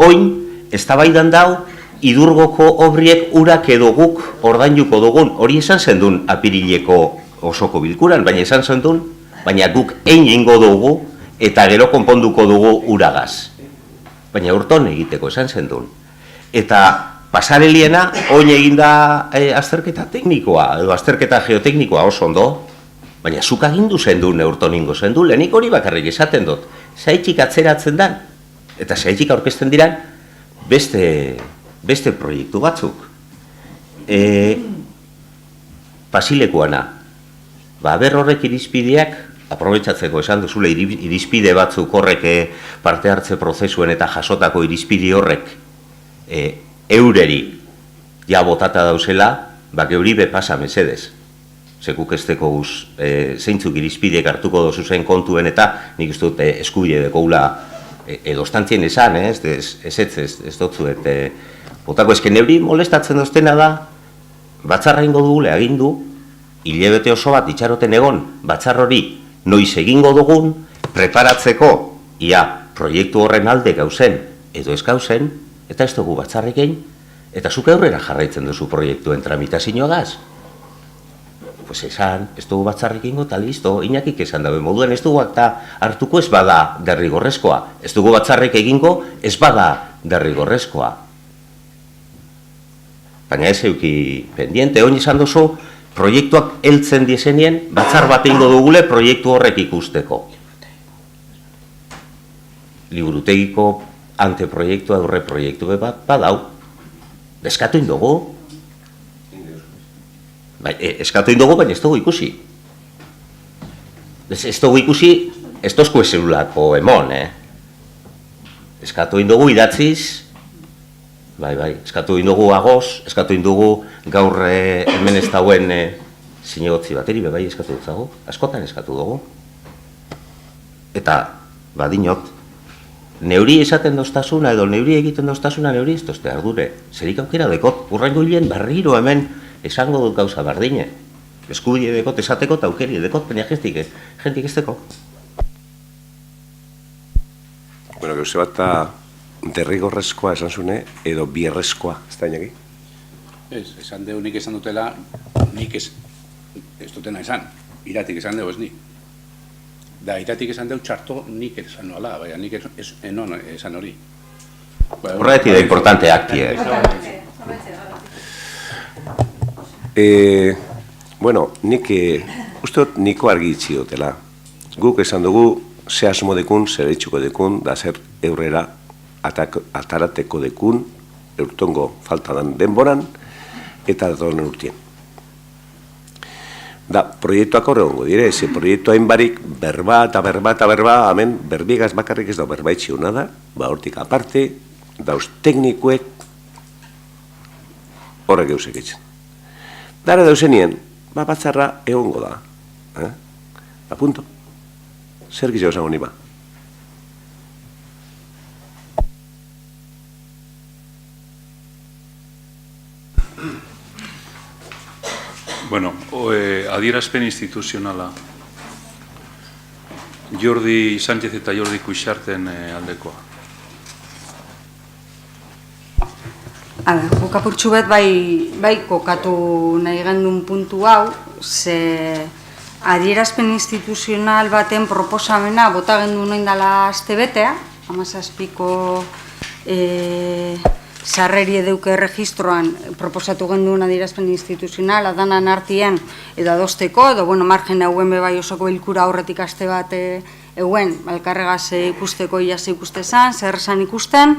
Oin, ez da baidan dau, Idurgoko obriek urak edo guk ordainduko dugun. Hori esan zendun apirileko osoko bilkuran, baina esan zendun, baina guk eingo dugu eta gero konponduko dugu uragaz. Baina urton egiteko esan zendun. Eta pasareliena, oin eginda azterketa teknikoa, edo azterketa geoteknikoa oso ondo, baina zuk agindu zendu neurtoningo zendu, lehenik hori bakarrik esaten dut. Zaitxik atzeratzen dan, eta zaitxik aurkezten diran beste proiektu batzuk. Pasilekuana, ber horrek irizpideak, aprobetsatzeko esan duzule irizpide batzuk horrek parte hartze prozesuen eta jasotako irizpide horrek eureri ja botata dauzela, geuri bepasa mesedez. Zekuk ez teko zeintzuk irizpideek hartuko dozu zen kontuen eta nik ez dut eskubide dekoula edo estantzien esan, ez dutzu, botako ezken neuri molestatzen doztena da, batzarra ingo dugule agindu, hilabete oso bat itxaroten egon, batzar hori noiz egingo dugun, preparatzeko, ia, proiektu horren alde gauzen, edo ez gauzen, eta ez dugu batzarrik egin, eta zuk aurrera jarraitzen duzu proiektuen tramitazioagaz. Pues esan, ez dugu batzarrik egingo, eta listo, Iñakik esan dabe moduan, ez dugu akta hartuko ez bada derrigorrezkoa. Ez dugu batzarrik egingo, ez bada derrigorrezkoa. Baina ez euki pendiente, honi izan duzu, proiektuak heltzen diezenien, batzar bat egingo dugule proiektu horrek ikusteko. Liburutegiko anteproiektua, aurre proiektu bat badau. Eskatu indogu. Eskatu indogu, baina ez dugu ikusi. Ez dugu ikusi, ez tozko ezelulako emon, Eskatu indogu idatziz, eskatu indogu agoz, eskatu indogu gaur hemen ez dauen zinegotzi bateri, eskatu dutzago, askotan eskatu dugu. Eta, badinot, neuri esaten doztasuna edo neuri egiten doztasuna neuri ez dozte ardure. Zerik aukera dekot, urrengo hilen barriro hemen esango dut gauza bardine. Eskubide dekot esateko eta aukeri dekot, baina jentik ez deko. Bueno, gauze bat derrigorrezkoa esan zune, edo bierrezkoa, ez da inaki? Esan deu nik esan dutela, nik ez dutena esan, iratik esan deu ez ni. Da, iratik esan deu txarto nik esan noala, baina nik esan hori. Horretik da importante akti, Bueno, nik uste dut niko argi itxi dutela. Guk esan dugu, ze asmo dekun, zer etxuko dekun, da zer eurrera atarateko dekun, eurtongo faltadan denboran, eta datorren urtien. Da, proiektuak horregongo dire, ze proiektu hainbarik berba, hemen berbiegaz bakarrik ez da berba itxiuna da, hortik aparte, dauz teknikuek horrek eusek etxen. Dara dauzenien, batzarra egongo da. Punto. Zer gizio esango ni ba. Bueno, adierazpen instituzionala. Jordi Sánchez eta Jordi Kuixarten aldekoa. Guk apurtxu bet bai kokatu nahi gendun puntu hau, ze adierazpen instituzional baten proposamena bota gendun noin dela aste betea, 17ko sarreri edeuke erregistroan proposatu gendun adierazpen instituzional, adanan artien edo adosteko, edo margen hauen bai osoko bilkura aurretik aste bat euen, elkarregaz ikusteko iaz ikuste zan, zer esan ikusten,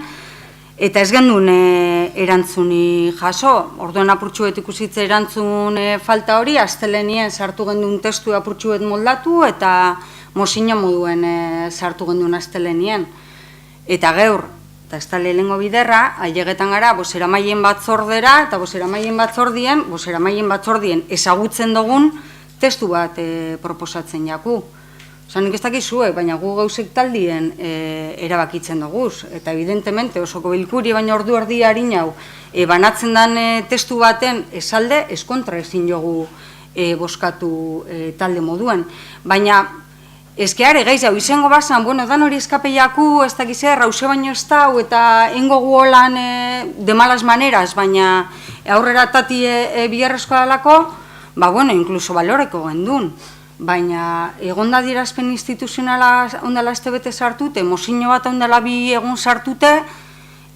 eta ez gendun erantzuni jaso. Orduan apurtxuet ikusitze erantzun falta hori, astelenien sartu gendun testu apurtxuet moldatu, eta mozina moduen sartu gendun astelenien. Eta gaur, eta ez da lehenengo biderra, ailegetan gara, boseramaien batzordera, eta boseramaien batzordien ezagutzen dugun testu bat proposatzen jaku. Osa, nik ez dakizue, baina gu gauzek taldien erabakitzen duguz. Eta evidentemente osoko bilkuri baina ordu erdi harin hau banatzen den testu baten esalde, eskontra ezin jogu boskatu talde moduen. Baina ezkeare gaiz hau izango bazan, dan hori eskapeiaku, ez dakize, rause baino ez dau, eta ingo gu holan de malas maneras, baina aurrera tati biharrezkoa dalako, inkluso baloreko gendun. Baina egonda adierazpen instituzionala ondala este bete sartute, mozino bat ondala bi egun sartute,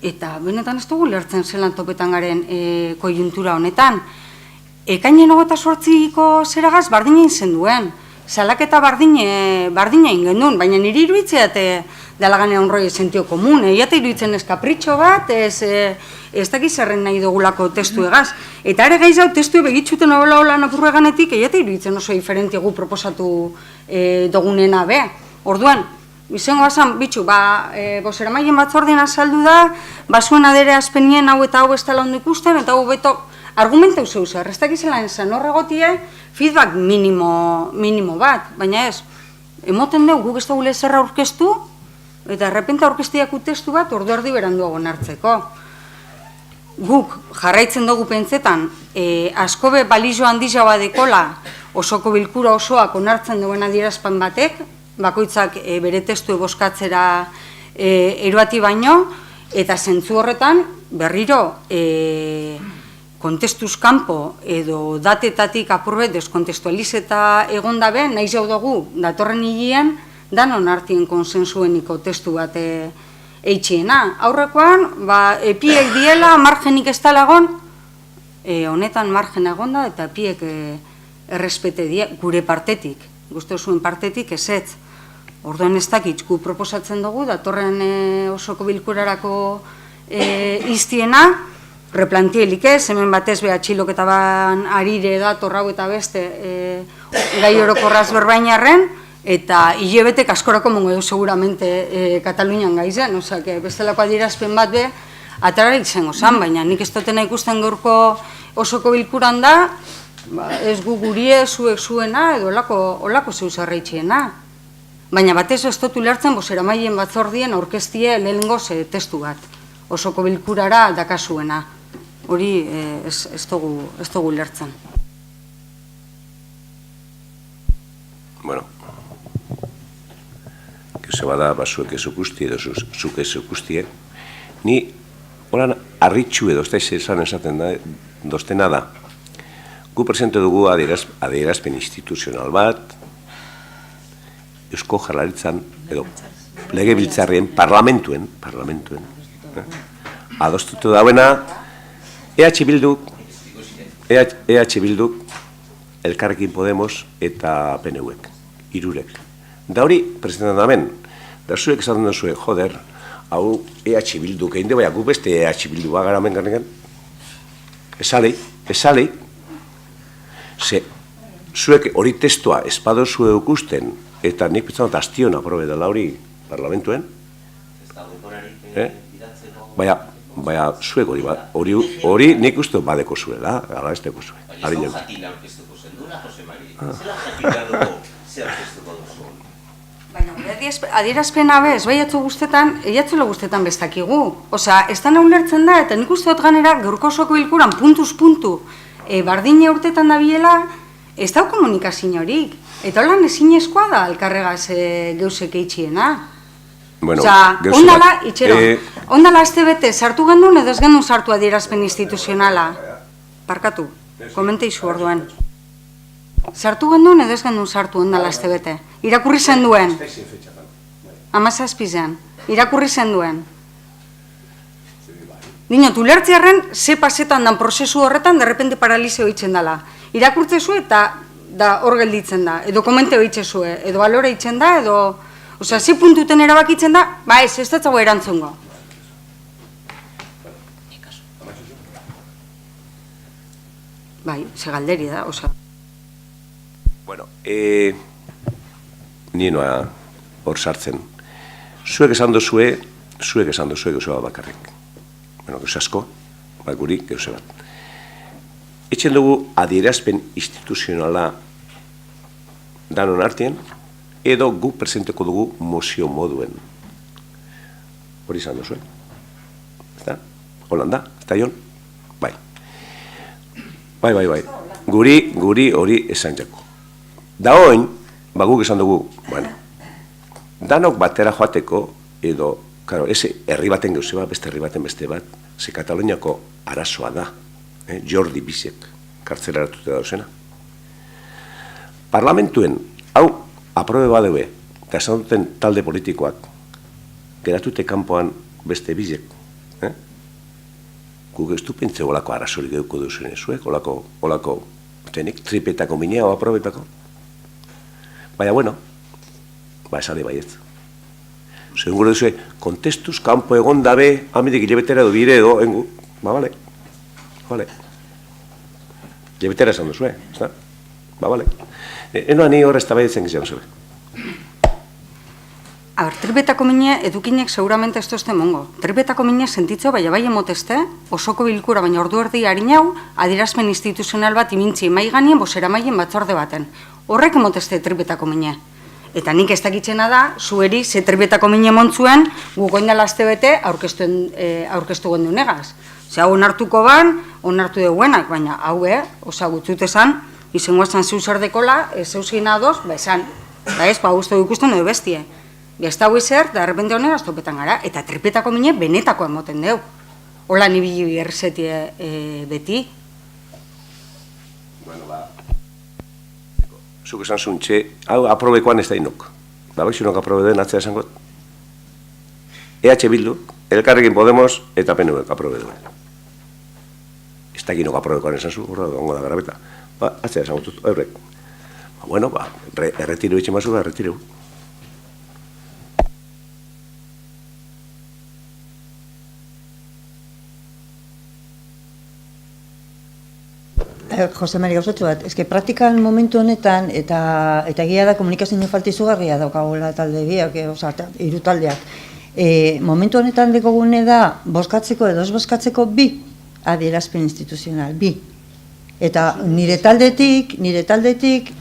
eta benetan ez dugu lertzen zelan topetan garen koiuntura honetan. Ekainen 28ko zeragaz bardina izen duen, salaketa bardina ingen duen, baina niri iruitzeate dela ganean roi sentio komun, eiate iruitzen ez kapritxo bat, ez dakiz zerren nahi dugulako testu egaz. Eta ere gaiz hau testu begitxuten hola napurru eganetik, eiate iruitzen oso diferenti egu proposatu dugunena be. Orduan, izango bazan, bitxu, boseramaien batzordien azaldu da, zuen adere azpenien hau eta hau ez tala ondo ikusten, eta hau beto argumentau zeuzer, ez dakizela enzan horregotie, feedback minimo bat, baina ez, emoten dugu guk ez dugu lezerra aurkeztu, eta errepenta aurkeztiaku testu bat ordu erdi beranduago nartzeko. guk jarraitzen dugu pentsetan, askobe balizo handia badekola osoko bilkura osoak onartzen duen adierazpen batek, bakoitzak bere testu boskatzera eroati baino, eta zentzu horretan berriro kontestuz kanpo edo datetatik apurbe deskontestualizeta egon dabe, nahi jau dugu datorren hilean danon artien konsensueniko testu bat eitxiena. Aurrekoan, epiek diela, margenik ez talagon, honetan margen egonda eta epiek errespete die gure partetik, guzti zuen partetik ezetz. Orduan ez dakit, gu proposatzen dugu, datorren osoko bilkurarako iztiena, replantielik ez, hemen batez beha txiloketa ban arire dator hau eta beste gai orokorraz berbainarren, eta hilebetek askorako mongo edo seguramente Katalunian gaizen, osea, bestelako adierazpen bat be, atararik zengo zan, baina nik ez dutena ikusten gaurko osoko bilkuran da, ez gu gurie, zuek zuena, edo olako zeuzarreitxiena. Baina batez ez dut ulertzen boseramaien batzordien aurkeztie lehengoz testu bat, osoko bilkurara dakasuena. Hori ez dugu ulertzen. Bueno, gauza bada, zuek ez ukustie edo zuk ez ukustie, ni horan arritxu edo esaten da, doztena da. Gu presente dugu adierazpen instituzional bat, Eusko Jaurlaritzan, edo legebiltzarrien, parlamentuen, adostutu dauena, EH Bilduk, Elkarrekin Podemos eta PNUek, hirurek. Da hori, presentan damen, da zuek esaten duzue, joder, hau EH Bilduk, egin debaia gu beste EH Bildu bagaramen garnegan, esalei, ze zuek hori testua espado zue ukusten, eta nik pentsatu dut astion aprobe dela hori parlamentuen, baina zuek hori nik uste badeko zuela, ala ez deko zuen. Baina ez jatina orkestuko zendura, Jose Mari. Zela jatina zer orkestuko duzu? Baina adierazpena bez, baiatzu guztetan bestakigu. Osea, ez da ulertzen da, eta nik uste dut ganera gaurko osoko bilkuran puntuz puntu bardine urtetan da biela, ez da komunikazio horik. Eta holan ezinezkoa da alkarregaz geusek eitxiena. Osea, ondala, itxero, ondala azte bete sartu gendun edo ez gendun sartu adierazpen instituzionala. Parkatu, komente izu orduan. Sartu gendun edo ez gendun sartu ondala azte bete. Irakurri zen duen. 17an, irakurri zen duen. Dinot, ulertzearen ze pasetan dan prozesu horretan derrepente paralizio hitzen dela. Irakurtze zu eta hor gelditzen da, edo komente hoitze zue, edo balore hitzen da, edo... Osea, ze puntuten erabakitzen da, ez datzago erantzungo. Bai, ze galderi da, osea. Bueno, nienoa hor sartzen. Zuek esan dozue gauza bakarrik. Bueno, gauza asko, guri gauza bat. Etxen dugu adierazpen instituzionala danon artien, edo gu presenteko dugu mozio moduen. Hori izan duzuen. Ezta? Holanda, ezta Jon? Bai. Bai. Guri hori esan jako. Da oin, guk esan dugu, bueno, danok batera joateko, edo, karo, eze herri baten gauze bat, beste herri baten beste bat, ze Kataluniako arazoa da, Jordi Bizek, kartzelaratuta dauzena. Parlamentuen, hau, aprobe badeue, eta esan duten talde politikoak, geratute kanpoan beste bizek, guk ez du pentze olako arazorik eduko duzen ezuek, olako, tenik tripetako minea o aprobetako. Baina, bueno, esale baietz. Zegoen gure duzue, kontestuz, kanpo egon dabe, amidik hilebetera edo bire edo, engu, bale. Hilebetera esan duzue, ez da? Bale. Enoa ni hor ez da baietzen gizan zure. A ber, tripetako mine edukinek seguramente ez tozte mongo. Tripetako mine sentitzo, bai emotezte, osoko bilkura, baina ordu erdi harinau, adierazpen instituzional bat imintzi emaiganien, boseramaien batzorde baten. Horrek emotezte tripetako mine. Eta nik ez dakitzena da, zueri ze tripetako mine montzuen, gugoin dela azte bete aurkeztu gendu negaz. Ze hau onartuko ban, onartu duguenak, baina hau, oza, gutzut esan, izango esan zeu zer dekola, zeuzkin adoz, esan, eta ez, uste ikusten edo bestie. Ez da zer, da errepente honera topetan gara, eta tripetako mine benetako emoten deu. Hola nibili errezetie beti. Bueno, zuk esan zuntxe, hau aprobekoan ez da inok. Baixunok aprobe den atzea esango. EH Bildu, Elkarrekin Podemos eta PNV aprobe duen. Ez da inok aprobekoan esan zu, horra gongo da garabeta. Atzea esango dut, eurrek. Bueno, erretiru itxe mazu, erretiru. Jose Mari gauzatxo bat, eske praktikan momentu honetan, eta egia da komunikazio falta izugarria daukagoela talde biak, hiru taldeak. Momentu honetan dekogune da, bozkatzeko edo ez bozkatzeko bi adierazpen instituzional, bi. Eta nire taldetik,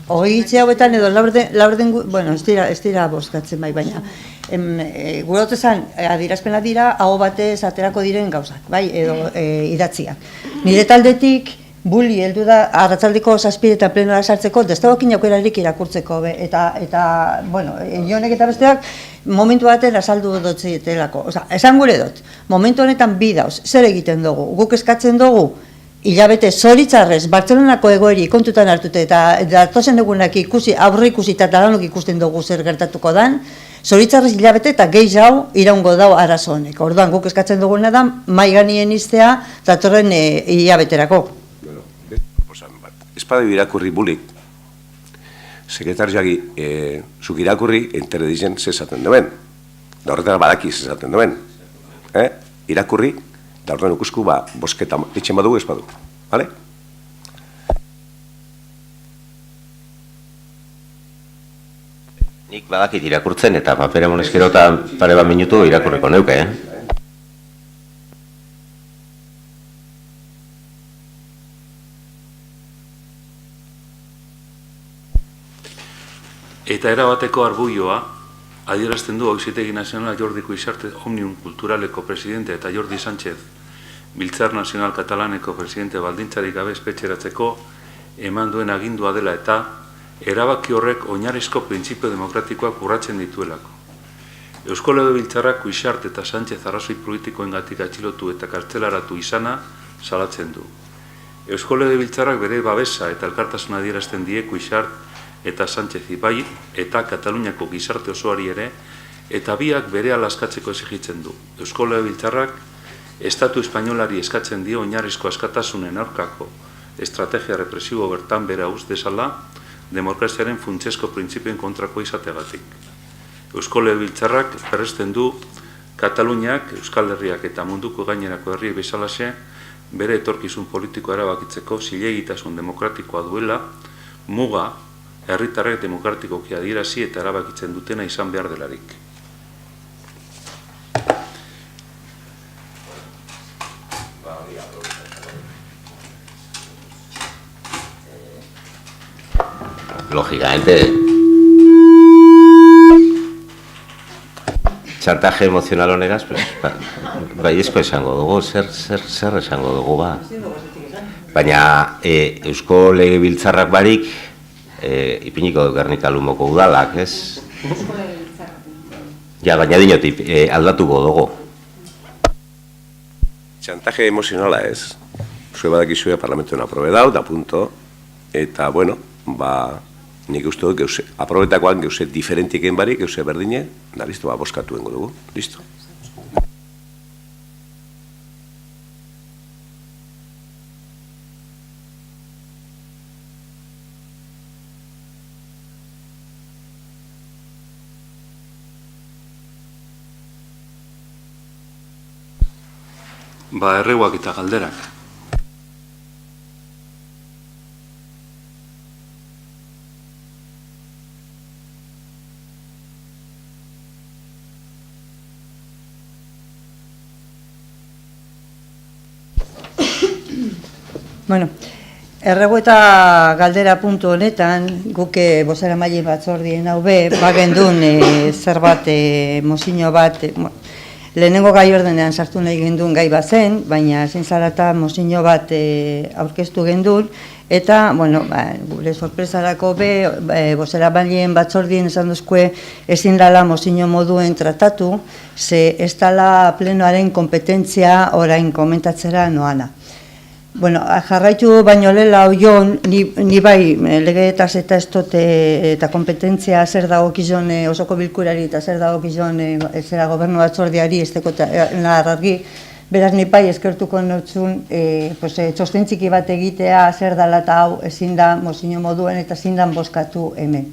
hogei hauetan edo laurden, bueno, ez dira bozkatzen bai, baina gure hotezan adierazpena dira, hau batez aterako diren gauzak, bai, edo idatziak. Nire taldetik, Buli, heldu da, arratzaldeko zazpire eta plenora sartzeko, destagokin aukerarik irakurtzeko, eta, bueno, jonek eta besteak, momentu baten azaldu dotzietelako. Osa, esan gure dut, momentu honetan bi dauz, zer egiten dugu? Guk eskatzen dugu, hilabete zoritzarrez, Bartzelonako egoeri kontutan hartute, eta datozen dugunak ikusi, aurre ikusi eta talanok ikusten dugu zer gertatuko dan, zoritzarrez hilabete eta gehiago iraungo dau arazo honek. Orduan, guk eskatzen duguna da, mai ganien iztea, datorren hilabeterako. Espada irakurri Bulik, sekretarioagi zuk irakurri interedizen zezaten duen. Da horretara badaki zezaten duen. Irakurri, da horretan ukusku bosketa etxen badugu espadu. Bale? Nik badakit irakurtzen eta papera moneskero eta pare bat minutu irakurriko neuke, Eta erabateko argulloa adierazten du Auzitegi Nazionala Jordi Cuixart Omnium Kulturaleko presidente eta Jordi Sánchez Biltzar Nazional Katalaneko presidente baldintzarik gabe espetxeratzeko eman duen agindua dela eta erabaki horrek oinarrizko printzipio demokratikoak urratzen dituelako. Eusko Legebiltzarrak Cuixart eta Sánchez arrazoi politikoengatik atxilotu eta kartzelaratu izana salatzen du. Eusko Legebiltzarrak bere babesa eta elkartasuna adierazten die Cuixart eta Sánchez ibai eta Kataluniako gizarte osoari ere, eta biak bere askatzeko exigitzen du. Eusko Legebiltzarrak Estatu Espainolari eskatzen dio oinarrizko askatasunen aurkako estrategia represibo bertan bera uz dezala demokraziaren funtsezko printzipioen kontrako izategatik. Eusko Legebiltzarrak berresten du Kataluniak, Euskal Herriak eta munduko gainerako herriek bezalaxe bere etorkizun politiko erabakitzeko zilegitasun demokratikoa duela, muga herritarrek demokratikoki adierazi eta erabakitzen dutena izan behar delarik. Lógicamente, chantaje emocional honegaz, baiezko esango dugu, zer esango dugu ba. Baina Eusko Legebiltzarrak barik, ipiniko du Gernika Lumoko udalak, ez? Ja, baina dinotik, aldatuko dugu. Chantaje emozionala ez. Zue badakizue parlamentuen aprobe dau, da punto. Eta, bueno, nik uste dut, aprobetakoan geuse diferentiken barik, geuse berdine, da listo, boskatu dengo dugu, listo. Erreguak eta galderak. Bueno, erregu eta galdera puntu honetan, guke bozeramaile batzordien hau be, bagendun zerbat, mozino bat, lehenengo gai ordenean sartu nahi gendun gai bazen, baina ezin zarata mozio bat aurkeztu gendun, eta, bueno, gure sorpresarako bozeramaileen batzordien esan duzkue ezin dela mozio moduen tratatu, ze ez dela plenoaren kompetentzia orain komentatzera noana. Bueno, jarraitu baino lela oion, ni bai legeetaz eta ez dut eta kompetentzia zer dagokizon osoko bilkurari eta zer dagokizon zera gobernu batzordiari ez deko argi, beraz ni bai eskertuko notzun txosten txiki bat egitea zer dala eta hau ezin da mozio moduen eta ezin da bozkatu hemen,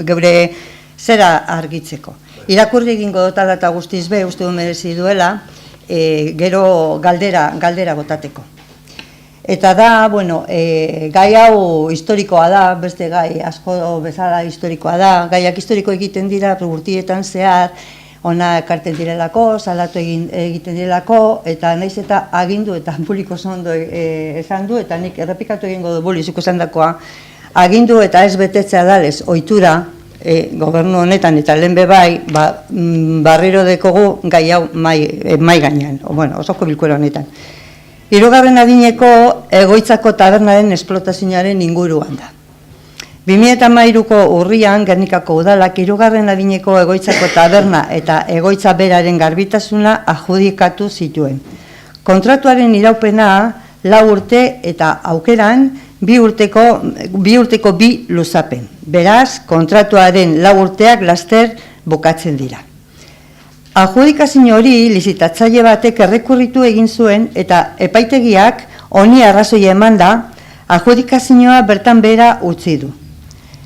geure zera argitzeko. Irakurri egingo dotala eta guztiz be, uste du merezi duela, gero galdera botateko. Eta da, bueno, gai hau historikoa da, beste gai asko bezala historikoa da, gaiak historiko egiten dira, urtietan zehar, ona ekarten direlako, salatu egiten direlako, eta naiz eta agindu eta publiko zondo esan du, eta nik errepikatu egingo du bolizuko esan dakoa, agindu eta ez betetzea dalez, ohitura, gobernu honetan eta lehen bebai, barriro dekogu gai hau mai gainean, osoko bilkura honetan. 3. adineko egoitzako tabernaren esplotazioaren inguruan da. 2013ko urrian Gernikako udalak 3. adineko egoitzako taberna eta egoitza beraren garbitasuna adjudikatu zituen. Kontratuaren iraupena 4 urte eta aukeran 2 urteko 2 luzapen. Beraz, kontratuaren 4 urteak laster bukatzen dira. Adjudikazio hori lizitatzaile batek errekurritu egin zuen eta epaitegiak honi arrazoi emanda adjudikazioa bertan behera utzi du.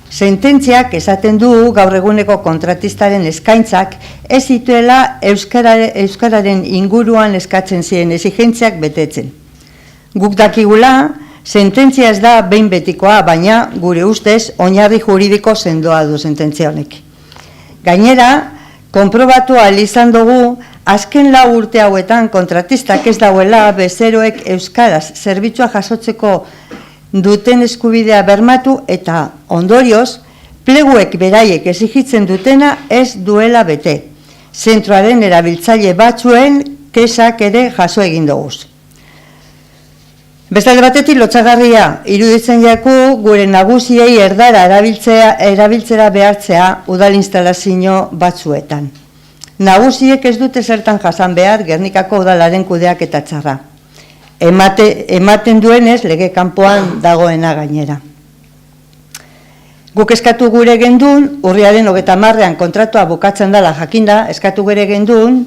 Sententziak esaten du gaur eguneko kontratistaren eskaintzak ez zituela euskararen inguruan eskatzen ziren exigentziak betetzen. Guk dakigula, sententzia ez da behin betikoa, baina gure ustez oinarri juridiko sendoa du sententzia honek. Gainera, konprobatu ahal izan dugu, azken 4 urte hauetan kontratistak ez dauela bezeroek euskaraz zerbitzua jasotzeko duten eskubidea bermatu eta ondorioz, pleguek beraiek exigitzen dutena ez duela bete. Zentroaren erabiltzaile batzuen kesak ere jaso egin duguz. Bestalde batetik lotsagarria iruditzen jaku gure nagusiei erdara erabiltzera behartzea udal instalazio batzuetan. Nagusiek ez dute zertan jasan behar Gernikako udalaren kudeak eta txarra. Ematen duenez lege kanpoan dagoena gainera. Guk eskatu gure gendun, urriaren 30ean kontratua bukatzen dela jakinda, eskatu gure gendun,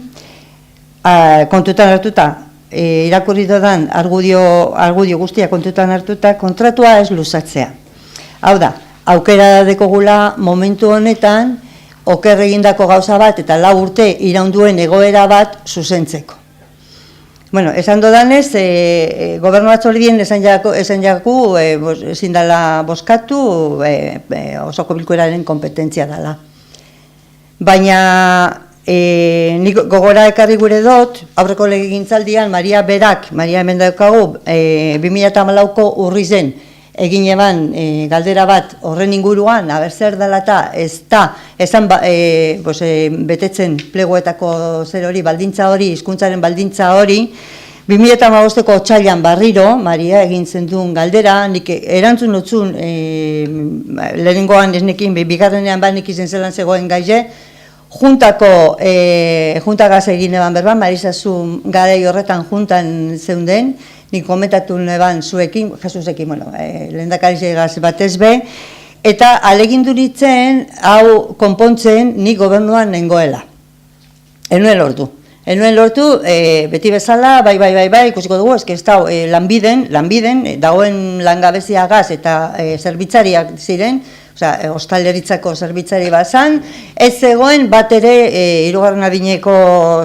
kontutan hartuta, irakurri dodan argudio guztia kontutan hartuta, kontratua ez luzatzea. Hau da, aukera dekogula momentu honetan, oker egindako gauza bat eta 4 urte iraunduen egoera bat zuzentzeko. Bueno, esan dodanez, gobernu batzordien esan jaku ezin dela bozkatu, osoko bilkuraren kompetentzia dela. Baina, nik gogora ekarri gure dut, aurreko legegintzaldian Maria hemen daukagu, 2014ko urrizen egin eban galdera bat horren inguruan, aber zer dela eta ez da, esan betetzen pleguetako zer hori, baldintza hori, hizkuntzaren baldintza hori, 2015ko otsailean barriro, Maria egin zendun galdera, nik erantzun utzun, lehenengoan ez nekin, bigarrenean bat nik izen zelan zegoen gaize, juntagaz egin eban berban, Marizazu garei horretan juntan zeunden, nik komentatu neban zuekin, Jesusekin, lehendakarizegaz batez be, eta aleginduritzen hau konpontzen nik gobernuan nengoela. Enuen lortu, beti bezala, bai, ikusiko dugu, ez da, lanbiden, dagoen langabeziagaz eta zerbitzariak ziren, ostaleritzako zerbitzari bazan, ez zegoen bat ere 3. adineko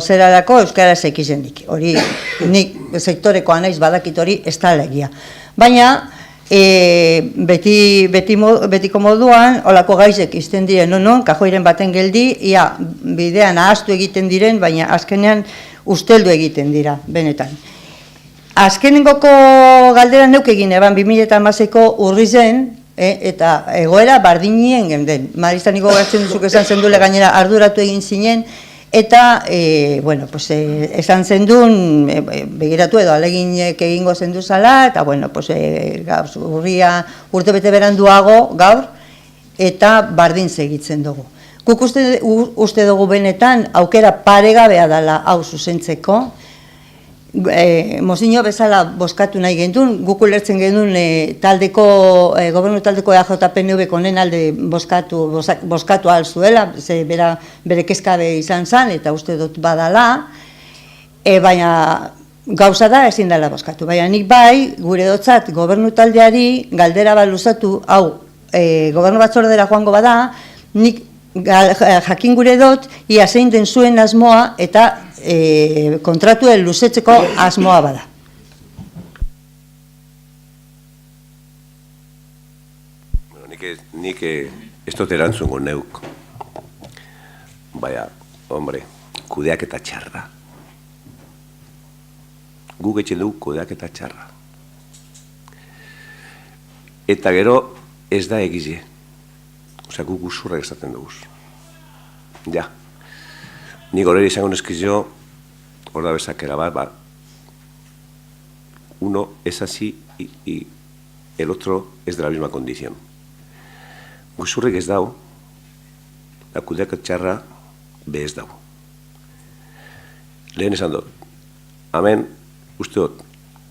zerarako euskaraz ekizendik. Hori, nik sektorekoa naiz badakit hori ez da legia. Baina, betiko moduan, olako gaizek izten diren, kajoiren baten geldi, ia bidean ahaztu egiten diren, baina azkenean usteldu egiten dira, benetan. Azkenengoko galdera neuk egin eban 2016ko urrizen, eta egoera bardinien genden. Mariztaniko gertzen duzuk esan zendule gainera arduratu egin zinen, eta, bueno, pues, esan zendun, begiratu edo aleginek egingo zendu zala, eta, bueno, pues, urte bete beranduago gaur, eta bardin segitzen dugu. Guk uste dugu benetan aukera paregabea dela hau zuzentzeko. Mozino bezala bozkatu nahi gendun, guk ulertzen gendun gobernu taldeko EAJ-PNV konen alde bozkatu ahal zuela, ze bere kezkabe izan zan, eta uste dut badala, baina gauza da ezin dela bozkatu. Baina nik bai, gure dotzat gobernu taldeari galdera bat luzatu, hau, gobernu batzordera joango bada, nik jakin gure dut, ia zein den zuen asmoa eta kontratuen luzetzeko asmoa bada. Nik ez dut erantzungo neuk. Baina, hombre, kudeaketa txarra. Guk etxen dugu kudeaketa txarra. Eta gero ez da egize. Osea, guk guzurra esaten dugu. Ja. Nik horrela izango neskizio, hor da bezakera bat, uno es así y el otro es de la misma condición. Guzurrek ez dau, la kudeaketa txarra be ez dau. Lehen esan dut, hemen, uste dut,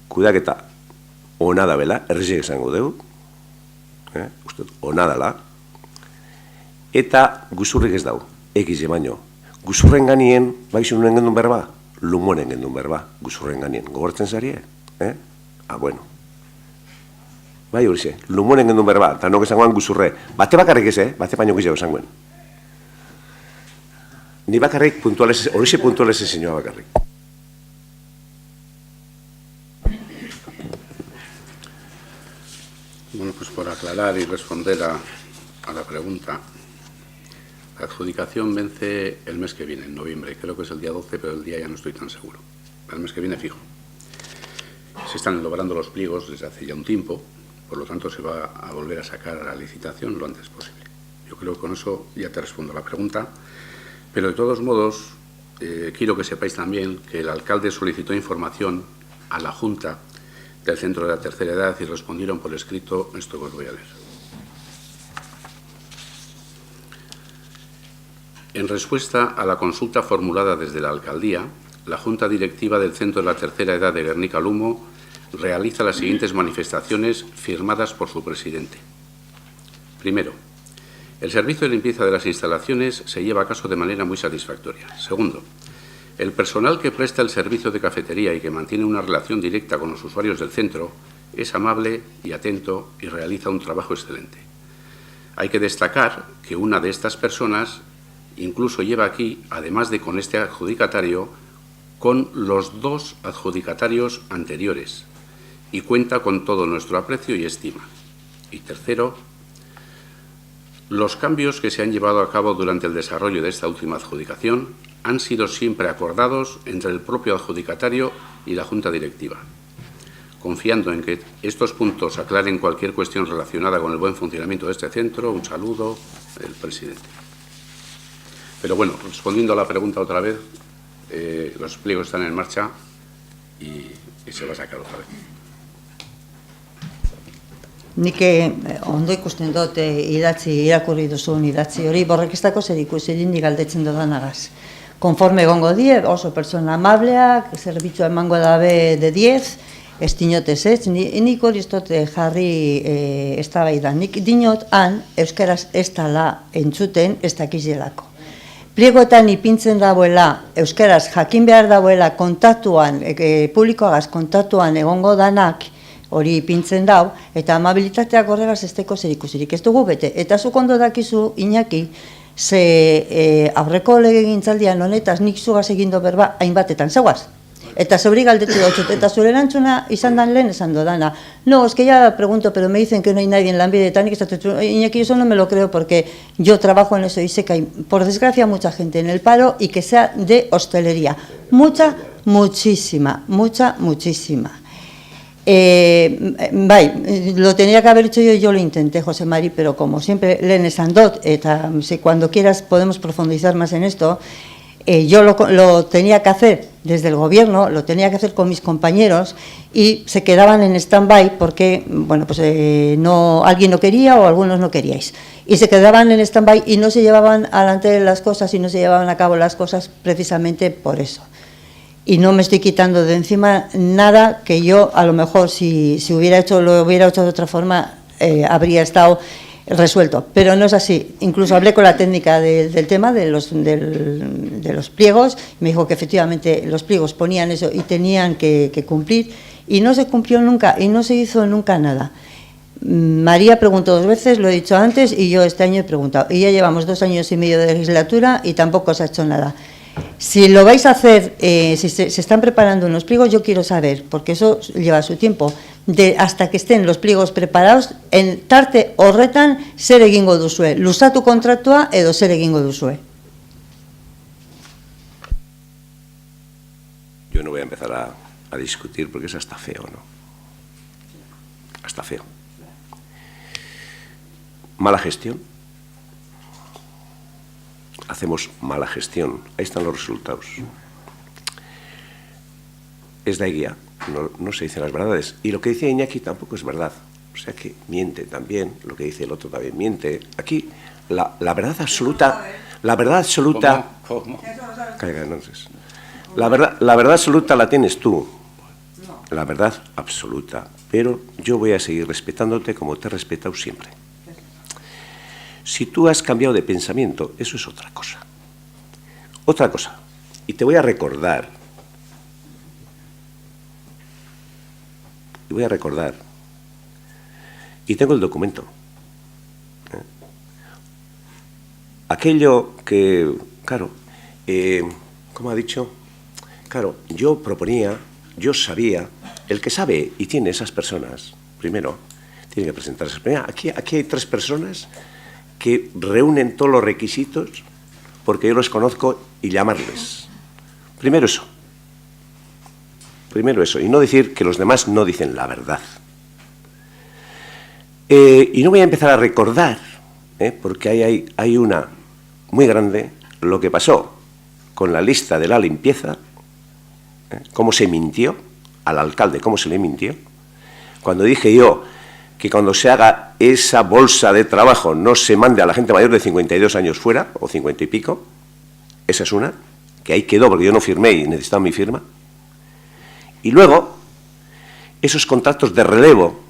kudeaketa ona da bela, errizek esango dugu, uste dut, ona dela, eta guzurrek ez dau, egize baino. Guzurren ganien, baizu nuen gendun berba, lumonen gendun berba, guzurren ganien. Gogortzen zarie? Bueno. Bai hori ze, lumonen gendun berba, eta nok esangoan guzurre. Bate bakarrik ez, bate baino gizego esangoen. Ni bakarrik puntualez, hori ze puntualez ezinua bakarrik. Bueno, pues por aclarar y responder a la pregunta, la adjudicación vence el mes que viene, en noviembre. Creo que es el día 12, pero el día ya no estoy tan seguro. El mes que viene fijo. Se están elaborando los pliegos desde hace ya un tiempo, por lo tanto se va a volver a sacar a la licitación lo antes posible. Yo creo que con eso ya te respondo a la pregunta, pero de todos modos quiero que sepáis también que el alcalde solicitó información a la Junta del Centro de la Tercera Edad y respondieron por escrito esto que os voy a leer. En respuesta a la consulta formulada desde la Alcaldía, la Junta Directiva del Centro de la Tercera Edad de Guernica-Lumo realiza las siguientes manifestaciones firmadas por su presidente. Primero, el servicio de limpieza de las instalaciones se lleva a cabo de manera muy satisfactoria. Segundo, el personal que presta el servicio de cafetería y que mantiene una relación directa con los usuarios del centro es amable y atento y realiza un trabajo excelente. Hay que destacar que una de estas personas incluso lleva aquí, además de con este adjudicatario, con los dos adjudicatarios anteriores y cuenta con todo nuestro aprecio y estima. Y tercero, los cambios que se han llevado a cabo durante el desarrollo de esta última adjudicación han sido siempre acordados entre el propio adjudicatario y la Junta Directiva, confiando en que estos puntos aclaren cualquier cuestión relacionada con el buen funcionamiento de este centro. Un saludo, el presidente. Pero bueno, respondiendo a la pregunta otra vez, los pliegos están en marcha y se va a sacar otra vez. Nik ondo ikusten dut irakurri duzun idatzi hori borrekestako zer ikusi nik galdetzen dodanagaz. Konforme egongo die, oso pertsona amableak, zerbitzua emango dabe de 10, ez dinotez ez, nik hori ez dut jarri eztabaidan. Nik dinot han, euskaraz ez dala entzuten ez dakizelako. Pliegoetan ipintzen dagoela, euskaraz jakin behar dagoela kontatuan, publikoagaz kontatuan egongo danak, hori ipintzen dau, eta amabilitateak horregaz ez teko zer ikusirik ez dugu bete. Eta zuk ondo dakizu, Iñaki, ze aurreko legegintzaldian honetaz nik zugaz egindo berba hainbatetan zeuaz. Eta zeuri galdetu dut, eta zure erantzuna izan dan lehen esan dodana. No, es que ya pregunto, pero me dicen que no hay nadie en Lanbide, eta nik esatu, Iñaki, eso no me lo creo porque yo trabajo en eso y sé que hay, por desgracia, mucha gente en el paro y que sea de hostelería. Muchísima. Lo tenía que haber hecho yo lo intenté, José Mari, pero como siempre lehen esan dot, eta cuando quieras podemos profundizar más en esto, Yo lo tenía que hacer desde el gobierno, lo tenía que hacer con mis compañeros y se quedaban en stand-by porque, bueno, pues alguien no quería o algunos no queríais. Y se quedaban en stand-by y no se llevaban adelante las cosas y no se llevaban a cabo las cosas precisamente por eso. Y no me estoy quitando de encima nada que yo, a lo mejor, si lo hubiera hecho de otra forma, habría estado resuelto, pero no es así. Incluso hablé con la técnica del tema de los pliegos, me dijo que efectivamente los pliegos ponían eso y tenían que cumplir, y no se cumplió nunca y no se hizo nunca nada. María preguntó 2 veces, lo he dicho antes, y yo este año he preguntado, y ya llevamos 2 años y medio de legislatura y tampoco se ha hecho nada. Si lo vais a hacer, si se están preparando unos pliegos, yo quiero saber, porque eso lleva su tiempo, hasta que estén los pliegos preparados, tarte horretan zer egingo duzue, luzatu kontratua edo zer egingo duzue. Yo no voy a empezar a discutir porque es hasta feo, ¿no? Hasta feo. Mala gestión. Hacemos mala gestión. Ahí están los resultados. Es de guía. No se dicen las verdades. Y lo que dice Iñaki tampoco es verdad. O sea que miente también. Lo que dice el otro también miente. Aquí la verdad absoluta. La verdad absoluta. ¿Cómo? Calla, entonces. La verdad absoluta la tienes tú. La verdad absoluta. Pero yo voy a seguir respetándote como te he respetado siempre. Si tú has cambiado de pensamiento, eso es otra cosa. Otra cosa. Y te voy a recordar. Y tengo el documento. Aquello que, claro, ¿cómo ha dicho? Claro, yo proponía, yo sabía, el que sabe y tiene esas personas, primero, tiene que presentarse. Aquí hay 3 personas que reúnen todos los requisitos porque yo los conozco y llamarles. Primero eso, y no decir que los demás no dicen la verdad. Y no voy a empezar a recordar, porque hay una muy grande, lo que pasó con la lista de la limpieza, cómo se mintió al alcalde, cómo se le mintió, cuando dije yo que cuando se haga esa bolsa de trabajo no se mande a la gente mayor de 52 años fuera, o 50 y pico, esa es una, que ahí quedó porque yo no firmé y necesitaba mi firma. Y luego, esos contratos de relevo,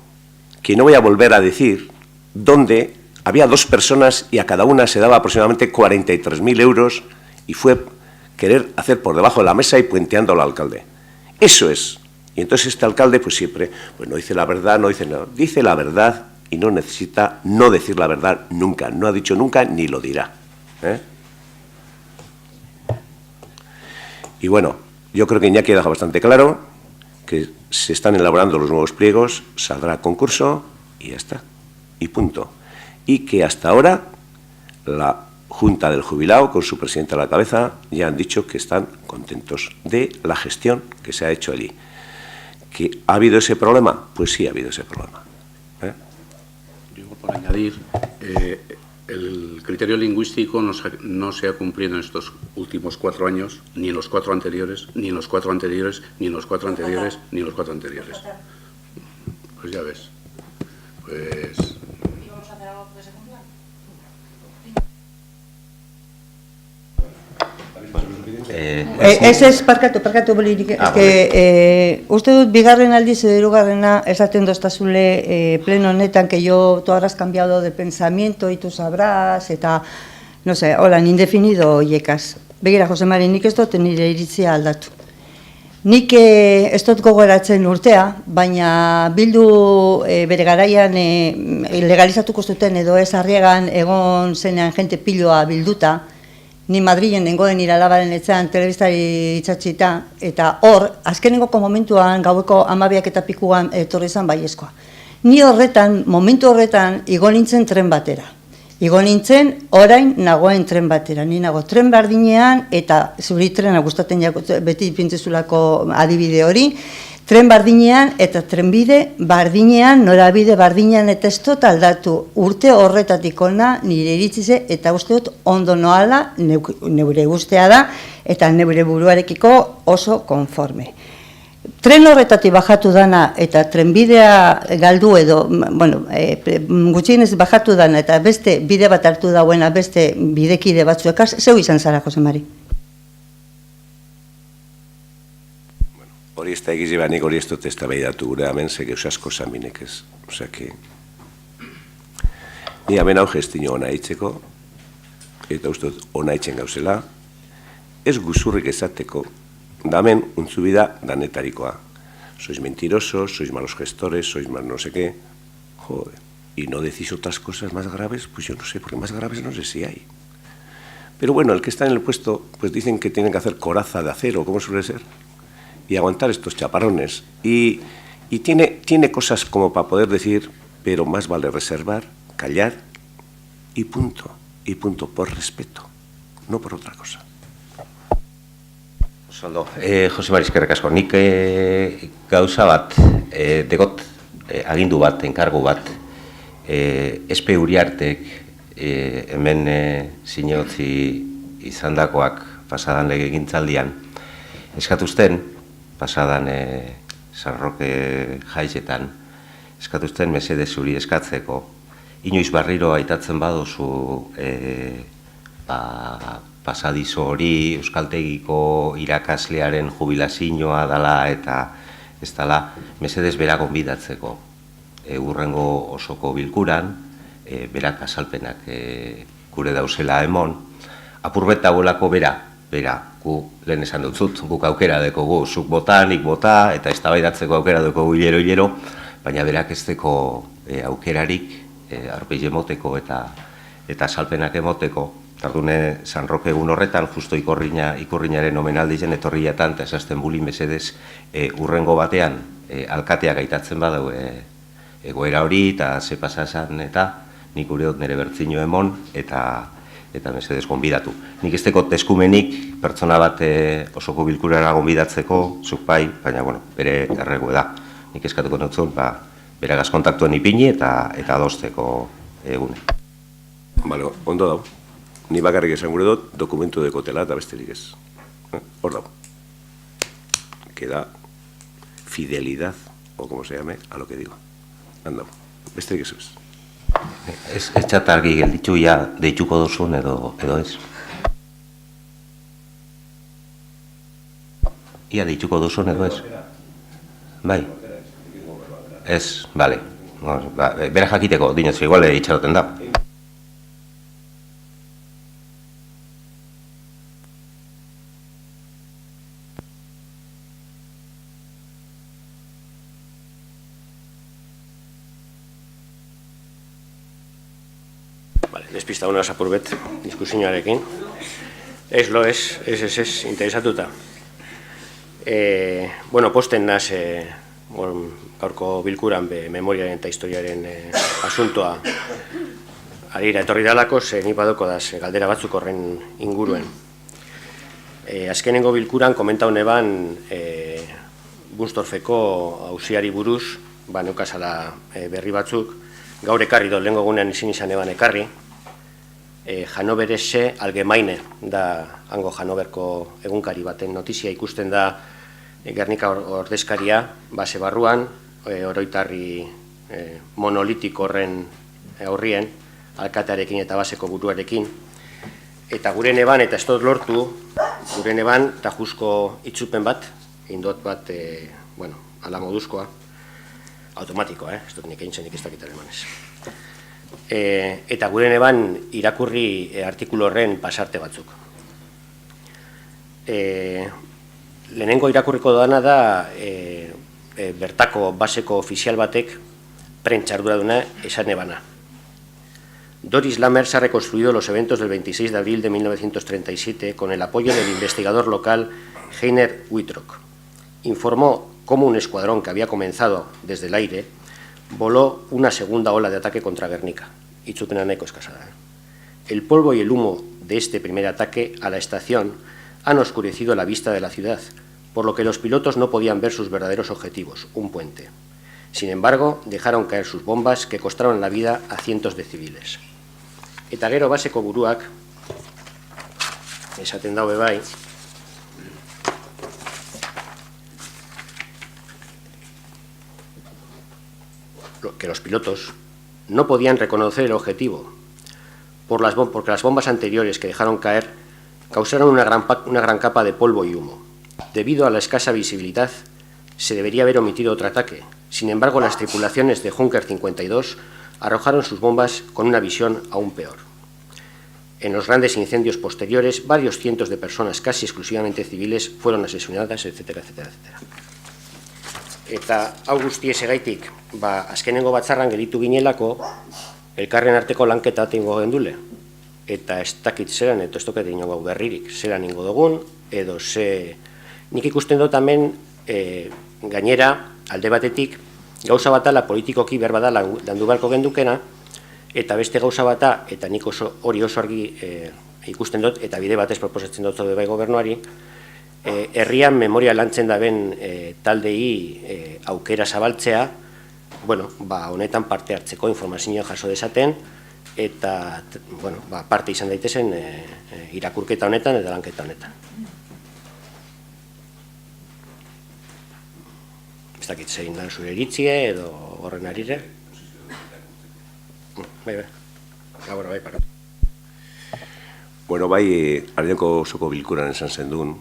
que no voy a volver a decir, donde había 2 personas y a cada una se daba aproximadamente 43.000 euros y fue querer hacer por debajo de la mesa y puenteando al alcalde. Eso es. Y entonces este alcalde pues siempre, pues no dice la verdad, no dice nada. Dice la verdad y no necesita no decir la verdad nunca. No ha dicho nunca ni lo dirá. Y bueno, yo creo que Iñaki ha dejado bastante claro que se están elaborando los nuevos pliegos, saldrá concurso y ya está. Y punto. Y que hasta ahora la Junta del Jubilado, con su presidente a la cabeza, ya han dicho que están contentos de la gestión que se ha hecho allí. ¿Que ha habido ese problema? Pues sí ha habido ese problema. Yo, por añadir, el criterio lingüístico no se ha cumplido en estos últimos 4 años, ni en los 4 anteriores, ni en los 4 anteriores, ni en los 4 anteriores, ni en los 4 anteriores. Pues ya ves. Pues... ¿Y vamos a hacer algo que se cumpla? Ez parkatu bolirik, uste dut bigarren aldiz edo hirugarrena esaten doztazule pleno honetan que yo tú habrás cambiado de pensamiento y tú sabrás, eta, no sé, holan indefinido hiekaz. Begira, Jose Mari, nik ez dut nire iritzia aldatu. Nik ez dut gogoratzen urtea, baina bildu bere garaian legalizatuko zuten edo ez Arriagan egon zenean jente piloa bilduta, ni Madrilen nengoen iralabaren etxean telebistari itxatxita, eta hor, azkenengoko momentuan, gaueko 12 eta pikuan etorri izan baiezkoa. Ni horretan, momentu horretan, igo nintzen tren batera. Igo nintzen, orain nagoen tren batera. Ni nago tren berdinean, eta zuri trena gustatzen beti pintzezulako adibide hori, tren bardinean eta trenbide bardinean, norabide bardinean eta ez dut aldatu urte horretatik ona nire iritzize eta uste dut ondo noala neure guztea da eta neure buruarekiko oso konforme. Tren horretatik bajatu dana eta trenbidea galdu edo, gutxienez bajatu dana eta beste bide bat hartu dauena beste bidekide batzuekaz, zeu izan zara, Jose Mari? Hori ez da egize banik hori ez dut ez da behidatu gure hemen zeke eusasko zaminek ez. Osea que... Ni hemen hau gestino ona hitzeko, eta uste dut ona hitzen gauzela, ez guzurrik ezateko, da hemen untzubida danetarikoa. Sois mentirosos, sois malos gestores, sois más no sé qué. Joder, y no decís otras cosas más graves, pues yo no sé, porque más graves no sé si hay. Pero bueno, el que está en el puesto, pues dicen que tienen que hacer coraza de acero, como suele ser, y aguantar estos chaparrones. Y tiene cosas como para poder decir, pero más vale reservar, callar y punto, por respeto, no por otra cosa. Ondo, Jose Mari eskerrik asko, nik gauza bat, degot agindu bat, enkargu bat, Espe Uriartek hemen zinegotzi izandakoak pasadan legegintzaldian eskatuzten, pasadan San Roque jaizetan, eskatuzten mesede zuri eskatzeko, inoiz barriro aitatzen baduzu pasadizo hori Euskaltegiko irakaslearen jubilazioa dela eta ez dela mesedez bera gonbidatzeko urrengo osoko bilkuran, berak azalpenak gure dauzela emon, apurbet dagoelako bera, gu lehen esan dutzut, guk aukera dekogu, zuk bota, nik bota, eta eztabaidatzeko aukera dekogu hilero, baina berak ez deko aukerarik arpeiz emoteko eta azalpenak emoteko. Tardune San Roque egun horretan, justo ikurriñaren omenaldizen etorriatan, eta esazten buli mesedez urrengo batean alkateak aitatzen badau egoera hori, eta ze pasasan, eta nik ureot nire bertzino emon, eta mesedez gonbidatu. Nik ez dekot eskumenik pertsona bat osoko bilkurara gonbidatzeko, zuk bai, baina bere erregu da. Nik eskatuko notzun, beragaz kontaktuen ipini eta adosteko egune. Bale, ondo dau. Ni bakarrik esan gure dut, dokumentu dekotela eta besterik ez. Hor dau. Queda fidelidad, o como se llame, a lo que digo. Handau, besterik ez ez. Ez txatargi gelditu ja deituko duzun edo ez? Ia deituko duzun edo ez? Bai? Ez, bale. Bera jakiteko, dinez, igual itxaroten da. Despista una apurbet diskusioarekin. Ez lo ez, interesatuta. Posten naz gaurko bilkuran memoriaren eta historiaren asuntoa arira etorri dalako, ni badoko daz galdera batzuk horren inguruen. Azkenengo bilkuran komentau neban Bunstorfeko auziari buruz, neukazala berri batzuk, gaur ekarri do, lehenko gunean izan eban ekarri, Hanoverese Algemaine da hango Hanoverko egunkari baten notizia ikusten da Gernika ordezkaria base barruan, oroitarri monolitiko horren aurrien, alkatearekin eta baseko buruarekin. Eta gure neban, eta ez dut lortu, gure neban eta jusko itzupen bat, indot bat, ala moduzkoa, automatikoa, ez dut nik egin nik ez dakitaren manez. Eta gure neban irakurri artikulu horren pasarte batzuk. Lehenengo irakurriko dana da bertako baseko ofizial batek prentxarduraduna esan ebana. Doris Lammers ha reconstruido los eventos del 26 de abril de 1937 con el apoyo del investigador local Heiner Wittrock. Informó cómo un escuadrón que había comenzado desde el aire voló una segunda ola de ataque contra Guernica. Itzupena nahiko eskasada. El polvo y el humo de este primer ataque a la estación han oscurecido la vista de la ciudad, por lo que los pilotos no podían ver sus verdaderos objetivos, un puente. Sin embargo, dejaron caer sus bombas que costaron la vida a cientos de civiles. Eta gero baseko buruak, esaten daue bai, que los pilotos no podían reconocer el objetivo porque las bombas anteriores que dejaron caer causaron una gran capa de polvo y humo. Debido a la escasa visibilidad, se debería haber omitido otro ataque. Sin embargo, las tripulaciones de Junker 52 arrojaron sus bombas con una visión aún peor. En los grandes incendios posteriores, varios cientos de personas, casi exclusivamente civiles, fueron asesinadas, etcétera, etcétera, etcétera. Eta hau guztiez egaitik, azkenengo batzarran gelitu ginelako, elkarren arteko lanketa tingo gendule. Eta ez dakit zeran, eta ez toket inongo berririk, zeran ingo dugun, edo ze... Nik ikusten dut hemen, gainera, alde batetik, gauza batala politikoki berbada landu beharko gendukena, eta beste gauza bata, eta nik hori oso argi ikusten dut, eta bide batez proposatzen dut bai gobernuari, herrian memoria lantzen daben taldei aukera zabaltzea, honetan parte hartzeko informazioa jaso dezaten, eta parte izan daitezen irakurketa honetan eta lanketa honetan. Ez dakit zein da zure iritzie edo horren arire. Bai, paratu. Ardiako osoko bilkuran esan zendun,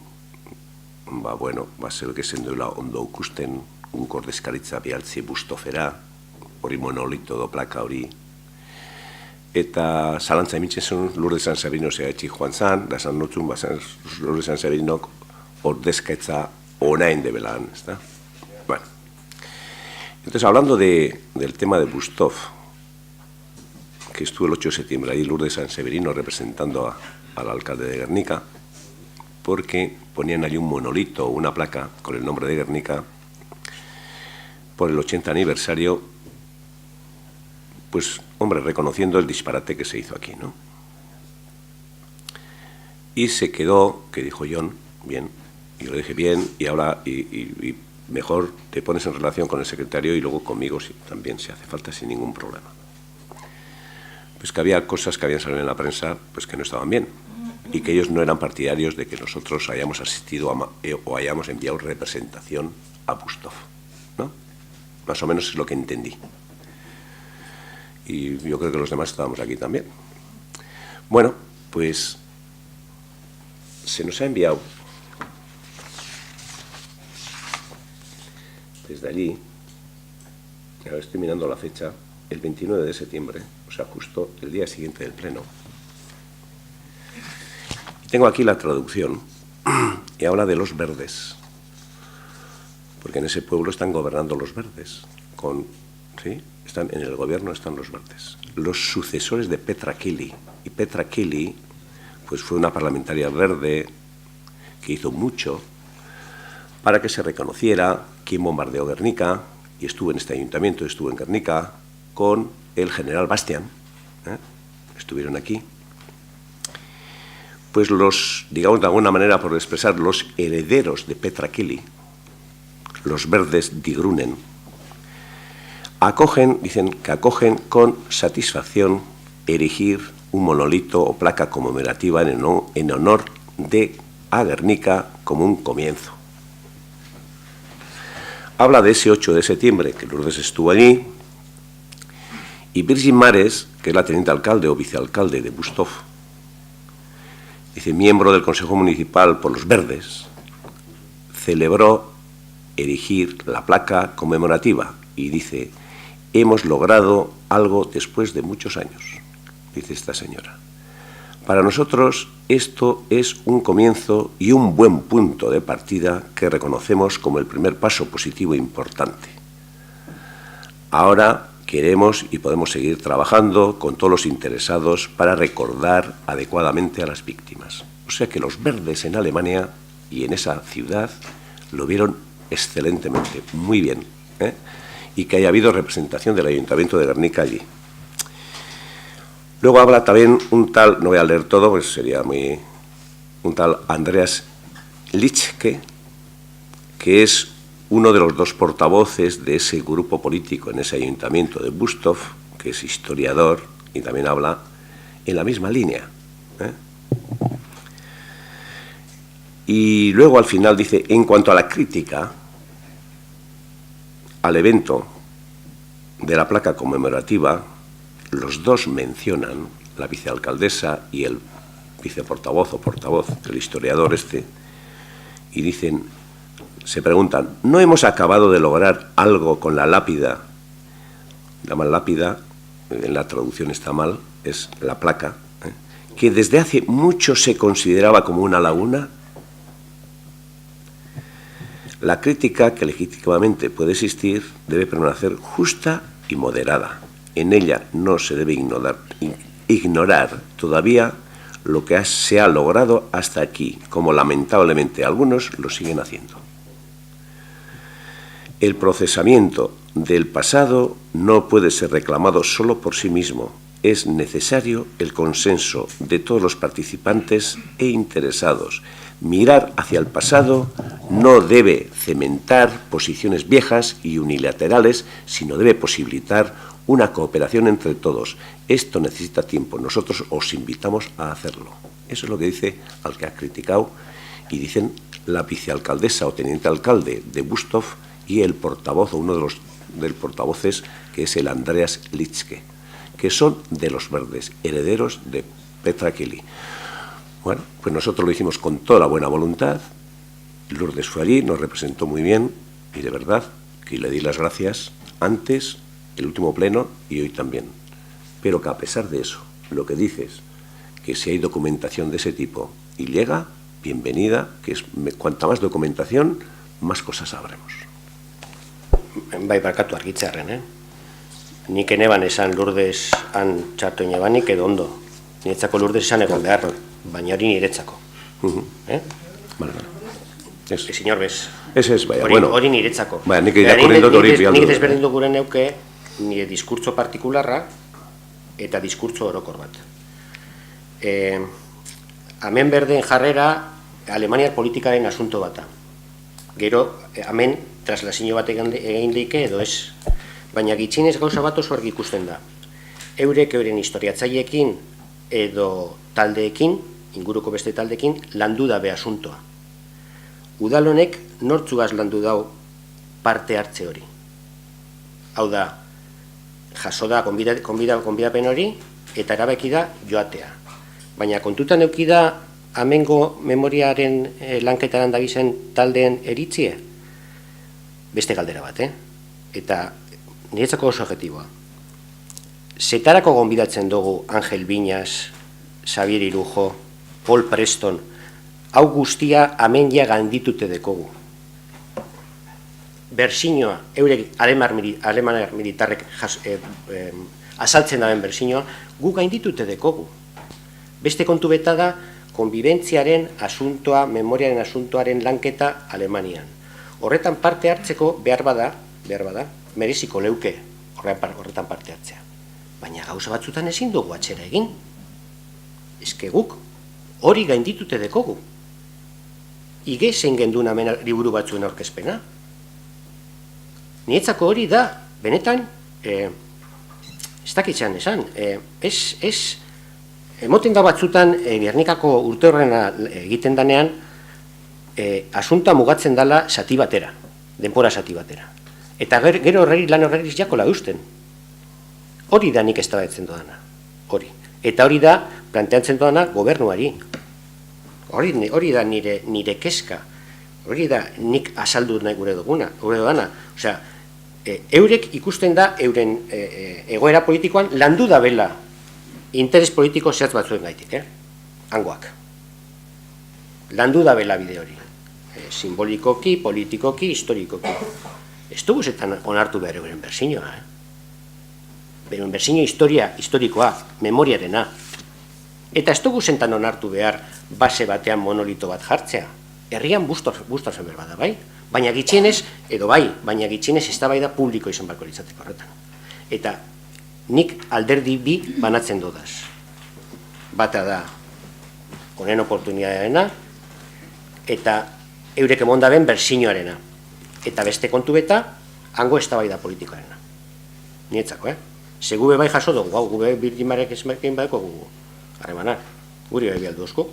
zeuke zenduela ondo ukusten ordezkaritza bialtzi Bustofera, hori monolito do plaka hori, eta zalantza emitzen zuen Lourdes San Severino zehatxik joan zan, da zan notzun, Lourdes San Severinok ordezkaitza onain debelan, ez da? Bueno. Entonces, hablando del tema de Bustov, que estuvo el 8 de septiembre ahí Lourdes San Severino representando al alcalde de Guernica, porque ponían allí un monolito, una placa con el nombre de Guernica, por el 80 aniversario, pues, hombre, reconociendo el disparate que se hizo aquí, ¿no? Y se quedó, que dijo John, bien, y lo dije bien, y ahora, y mejor te pones en relación con el secretario y luego conmigo también, si hace falta, sin ningún problema. Pues que había cosas que habían salido en la prensa pues que no estaban bien, y que ellos no eran partidarios de que nosotros hayamos asistido o hayamos enviado representación a Bustov, ¿no? Más o menos es lo que entendí. Y yo creo que los demás estábamos aquí también. Bueno, pues se nos ha enviado desde allí, ahora estoy mirando la fecha, el 29 de septiembre, o sea, justo el día siguiente del pleno. Y tengo aquí la traducción, y habla de los verdes, porque en ese pueblo están gobernando los verdes, ¿sí? En el gobierno están los verdes, los sucesores de Petra Kelly. Y Petra Kelly pues fue una parlamentaria verde que hizo mucho para que se reconociera quién bombardeó Guernica, y estuvo en este ayuntamiento, estuvo en Guernica con el general Bastian, estuvieron aquí. Pues digamos de alguna manera, por expresar, los herederos de Petra Kelly, los verdes Die Grünen, dicen que acogen con satisfacción erigir un monolito o placa conmemorativa en honor de Guernica como un comienzo. Habla de ese 8 de septiembre, que Lourdes estuvo allí, y Virgin Mares, que es la teniente alcalde o vicealcalde de Bustov, dice, miembro del Consejo Municipal por los Verdes, celebró erigir la placa conmemorativa y dice, hemos logrado algo después de muchos años, dice esta señora. Para nosotros esto es un comienzo y un buen punto de partida que reconocemos como el primer paso positivo importante. Ahora queremos y podemos seguir trabajando con todos los interesados para recordar adecuadamente a las víctimas. O sea que los verdes en Alemania y en esa ciudad lo vieron excelentemente, muy bien, y que haya habido representación del Ayuntamiento de Guernica allí. Luego habla también un tal, no voy a leer todo, pues sería un tal Andreas Litzke, que es uno de los dos portavoces de ese grupo político en ese ayuntamiento de Bustov, que es historiador y también habla en la misma línea. Y luego al final dice, en cuanto a la crítica al evento de la placa conmemorativa, los dos mencionan, la vicealcaldesa y el viceportavoz o portavoz, el historiador y dicen, se preguntan, ¿no hemos acabado de lograr algo con la lápida? La mal lápida, en la traducción está mal, es la placa, que desde hace mucho se consideraba como una laguna. La crítica que legítimamente puede existir debe permanecer justa y moderada. En ella no se debe ignorar todavía lo que se ha logrado hasta aquí, como lamentablemente algunos lo siguen haciendo. El procesamiento del pasado no puede ser reclamado solo por sí mismo. Es necesario el consenso de todos los participantes e interesados. Mirar hacia el pasado no debe cementar posiciones viejas y unilaterales, sino debe posibilitar una cooperación entre todos. Esto necesita tiempo. Nosotros os invitamos a hacerlo. Eso es lo que dice al que ha criticado, y dicen la vicealcaldesa o teniente alcalde de Bustov y el portavoz o uno de los portavoces, que es el Andreas Litske, que son de los Verdes, herederos de Petra Kelly. Bueno, pues nosotros lo hicimos con toda la buena voluntad. Lourdes fue allí, nos representó muy bien y de verdad que le di las gracias antes, el último pleno y hoy también. Pero que a pesar de eso, lo que dices, que si hay documentación de ese tipo y llega, bienvenida, que es cuanta más documentación, más cosas sabremos. Bai, barkatu argitzearren, Nik eneban esan Lourdes han txartu inebanik edo ondo. Niretzako Lourdes esan egon behar, baina hori niretzako. Vale. Señor Bez. Ese es, vaya, bueno. Hori niretzako. Vaya, nik irakurri dut hori bialdu. Nik desberdindu gure neuke nire diskurtso partikularra eta diskurtso orokor bat. Hemen berden jarrera Alemaniar politikaren asunto bata. Gero, hemen traslazio bat egin daike edo ez. Baina gitxinez gauza bat oso argi ikusten da. Eurek euren historiatzaileekin edo taldeekin, inguruko beste taldeekin, landu dabe asuntoa. Udal honek nortzugaz landu dau parte hartze hori. Hau da, jaso da konbidapen hori eta erabaki da joatea. Baina kontutan euki da amengo memoriaren lanketaran dabizen taldeen eritzie? Beste galdera bat, Eta niretzako oso objektiboa. Zetarako gonbidatzen dugu Angel Viñas, Xavier Irujo, Paul Preston, hau guztia amendia ganditute dekogu. Bersinoa, eurek alemanar militarrek azaltzen daben bersinoa, gu gainditute dekogu. Beste kontu beta da, konbibentziaren asuntoa, memoriaren asuntoaren lanketa Alemanian. Horretan parte hartzeko behar bada, mereziko leuke horretan parte hartzea. Baina gauza batzutan ezin dugu atxera egin. Eske guk hori gainditute dekogu. Ige zein gendun hemen liburu batzuen aurkezpena. Nietzako hori da, benetan, ez dakitzen esan, emoten da batzutan Gernikako urte horrena egiten danean, asunta mugatzen dala zati batera, denpora zati batera. Eta gero lan horregiz jakola eusten. Hori da nik eztabaidatzen dudana, hori. Eta hori da planteatzen dudana gobernuari. Hori da nire kezka. Hori da nik azaldu nahi gure dugana. Osea, eurek ikusten da euren egoera politikoan landu da bela interes politiko zehatz batzuen gaitik, hangoak. Landu da bela bide hori. Simbolikoki, politikoki, historikoki. Ez dugu zetan onartu behar euren bersinoa, Euren bersino historikoa, memoriarena. Eta ez dugu zentan onartu behar base batean monolito bat jartzea. Herrian bustozen behar bada, bai? Baina gitxienez, baina gitxienez eztabaida publiko izan barko litzateko horretan. Eta nik alderdi bi banatzen dodaz. Bata da, honen oportunidadearena, eta eurek emondaben bersinoarena. Eta beste kontu beta, hango eztabaida politikoarena. Nietzako, Ze gube bai jaso dugu, gube birgimarek esmerkein badeko gugu. Harremanak, guri bai bialdu osko.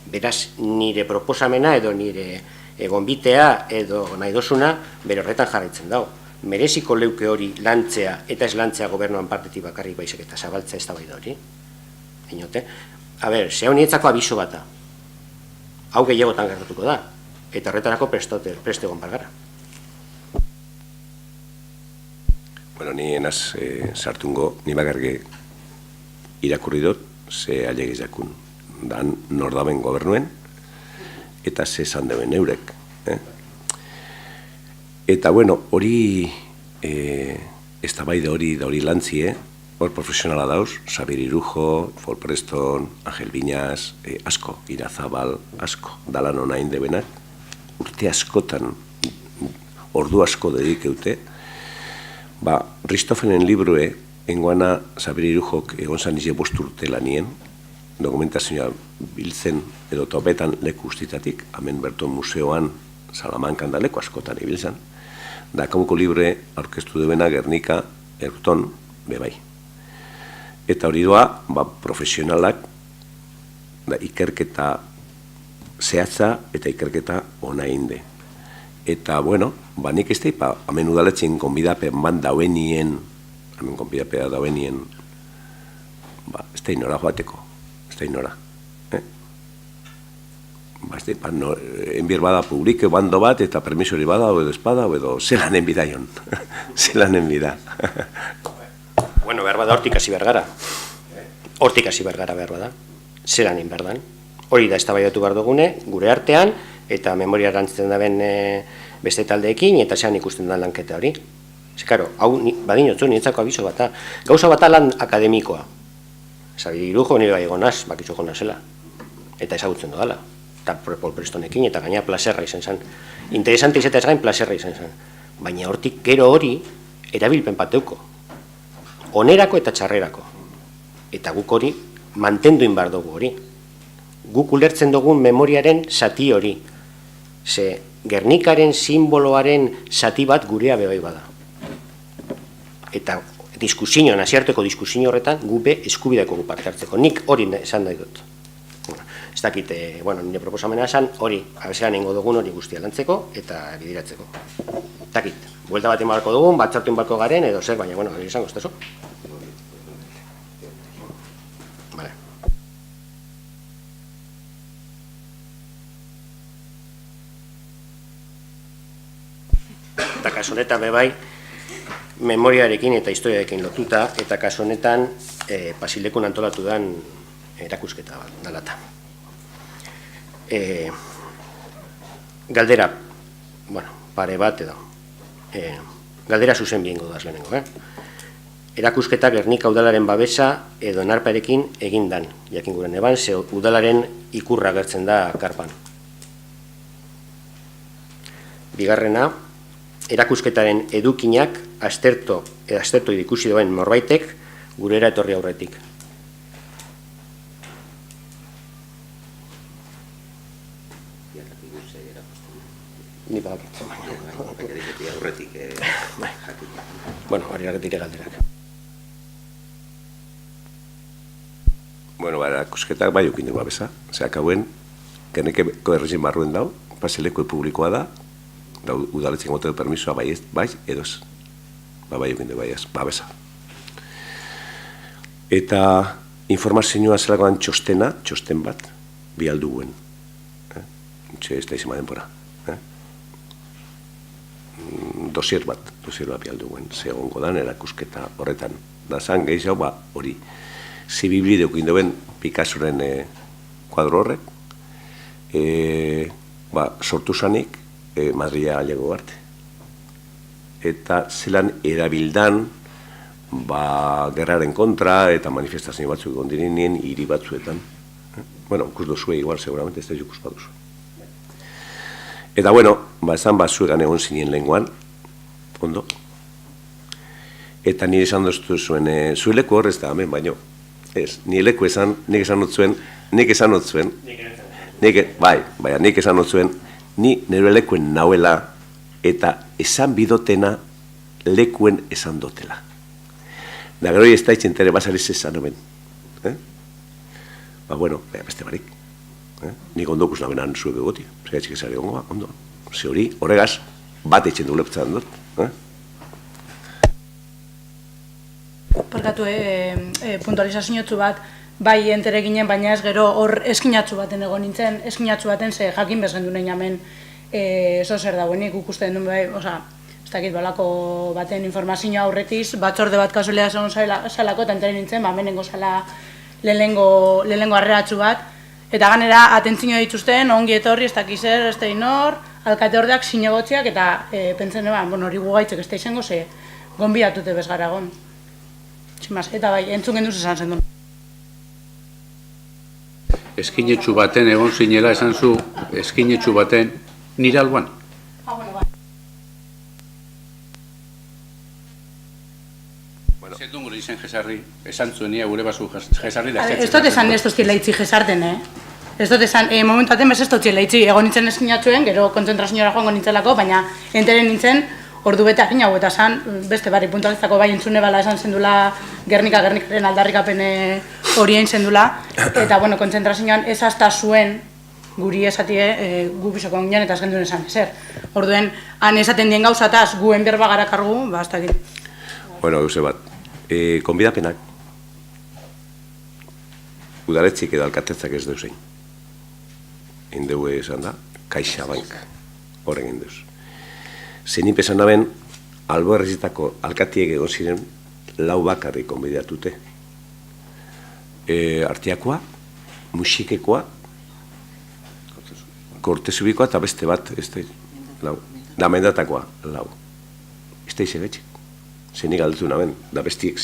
Beraz, nire proposamena edo nire gonbitea edo nahi dosuna bere horretan jarraitzen dago. Mereziko leuke hori lantzea eta ez lantzea gobernuan partetik bakarrik baizik eta zabaltzea eztabaida hori. Inote? A ber, ze hau nietzako abiso bata. Hau gehiagotan gertatuko da. Eta horretarako preste egon bargara. Bueno, ni enaz sartungo, ni bakarge irakurri dut, ze ailegiz jakun. Dan nordaben gobernuen, eta ze esan deuen eurek. Eta, bueno, hori, eztabaida hori da hori lantzie, hor profesionala dauz, Xabier Irujo, Paul Preston, Angel Viñas, asko, Irazabal, asko, dalan ona indebenak, urte askotan, ordu asko dedikeute, Ristofenen librue, engoana Xabier Irujok egon zan ize bosturte lanien, dokumentazioa biltzen edo topetan leku ustitatik, hemen Berton Museoan, Salamankan da leku askotan ibiltzen, da kamuko libre aurkeztu debena Gernika, Erton, bebai. Eta hori doa, profesionalak, ikerketa zehatza eta ikerketa ona inde. Eta, bueno, nik ez da, hemen udaletzen konbidapen ban dauenien, hemen konbidapea dauenien, ez da inora joateko, ez da inora. Enbier bada publike bando bat eta permisori bada, edo espada, edo zelan enbida jon. Zelan enbida. Bueno, behar bada hortik hasi behar gara. Hortik hasi behar gara behar bada. Zelan egin behar dan. Hori da eztabaidatu behar dugune, gure artean, eta memoria erantzuten daben beste taldeekin, eta zean ikusten da lanketa hori. Ze, karo, hau badinotzu, nietzako abiso bata. Gauza bata lan akademikoa. Xabier Irujo nire bai egonaz, bakizu egonazela. Eta ezagutzen dudala. Eta Paul Prestonekin, eta gaina plazerra izan zen. Interesante izatea ez gain plazerra izan zen. Baina hortik gero hori, erabilpen pateuko. Onerako eta txarrerako. Eta guk hori, mantendu inbar dugu hori. Guk ulertzen dugun memoriaren zati hori. Ze Gernikaren simboloaren zati bat gurea bebai bada. Eta diskusio, naziarteko diskusio horretan, gube eskubideko gu parte hartzeko. Nik hori esan nahi dut. Ez dakit, nire proposamena esan, hori, abezeran ingo dugun hori guztia lantzeko eta bidiratzeko. Ez dakit, buelta bat emarko dugun, batzartu inbarko garen, edo zer, baina, hori esango, ez da zo? Vale. Eta kasu honetan bebai, memoriarekin eta historiarekin lotuta, eta kasu honetan Pasilekun antolatu dan erakusketa bat, dalata. Galdera, pare bat edo, galdera zuzen biengo daz lehenengo, Erakusketa Gernika udalaren babesa edo narparekin egindan, jakin guren eban, ze udalaren ikurra gertzen da karpan. Bigarrena, erakusketaren edukinak azterto ikusi duen norbaitek gurera etorri aurretik. Ni badakit. Bueno, hori arretire galderak. Bueno, erakusketak bai ukin dugu abeza. Zeak hauen, Gernikeko errezin barruen dau, Pasileko publikoa da, udaletzen gote du permisoa bai edoz. Bai ukin dugu babesa. Eta informazioa zelakoan txosten bat, bi alduguen. Ez da izan denbora. Dosier bat bi alduguen, segongo dan erakusketa horretan. Da zan gehiago hori, zibibli deukin duen Picassoren kuadro horrek, sortu zanik Madria galego arte. Eta zelan erabildan gerraren kontra eta manifestazio batzuk egon direnien hiri batzuetan. Bueno, ikus dozue igual, seguramente ez da ikus baduzu. Eta, bueno, esan zuegan egon zinen lenguan, ondo. Eta nire esan doztu zuen, zuen leku horrez da, hemen, baino. Ez, nire leku esan, nik esan dut zuen, ni nire lekuen nauela eta esan bidotena lekuen esan dotela. Da gero ez da itxentere basariz esan omen. Ba, bueno, beste barik. Nik ondokuz nabenan zue begoti. Zegatxik esari ongoa, ondo. Ze hori, horregaz, bat etxen du leptzaren dut. Parkatu, puntualizazioetzu bat, bai entere ginen, baina ez gero hor eskinatzu baten egon nintzen, eskinatzu baten ze jakin bezgen duen hemen zo zer dagoenik ikusten duen bai, oza, ez dakit balako baten informazioa aurretiz, batzorde bat kasualea zegoen salako, eta entere nintzen, ba, menengo sala lehenengo arreratzu bat, eta ganera atentzio dituzten, ongi etorri, ez dakiz zer, ez da inor, alkate ordeak sinegotziak, eta pentsen eban, bueno, hori gugaitzek ez da izango, ze gonbidatute bezgara egon. Eta bai, entzun genduz esan zen duen. Eskinetxu baten egon zinela esan zu, eskinetxu baten nire alboan. Zendun gure izen jesarri, esan zuenia gure basu jesarri da. Ez dut esan ez doztiela itzi jesarten, Ez dut esan, momentu aten bez ez doztiela itzi, egon nintzen eskinatxuen, gero kontzentrazioara joango nintzelako, baina enteren nintzen, ordu bete agin hau eta esan, beste bari puntualizako bai entzune bala esan zendula Gernikaren aldarrikapen horien zendula, eta bueno, kontzentrazioan ez hasta zuen guri esatie gu bisoko ginen eta ez genduen esan ezer. Orduen, han esaten dien gauzataz guen berba gara kargu, ba, hasta aquí. Bueno, gauze bat, konbidapenak udaletzik edo alkatetzak ez deuzein. Indeu esan da, CaixaBank horren indeuz. Zenin pesan naben, albo errezitako alkatiek egon ziren lau bakarri konbideatute. Artiakoa, musikekoa, kortezubikoa eta beste bat, da mendatakoa, lau. Ez da izegetxik. Zenik aldetu naben, da bestiek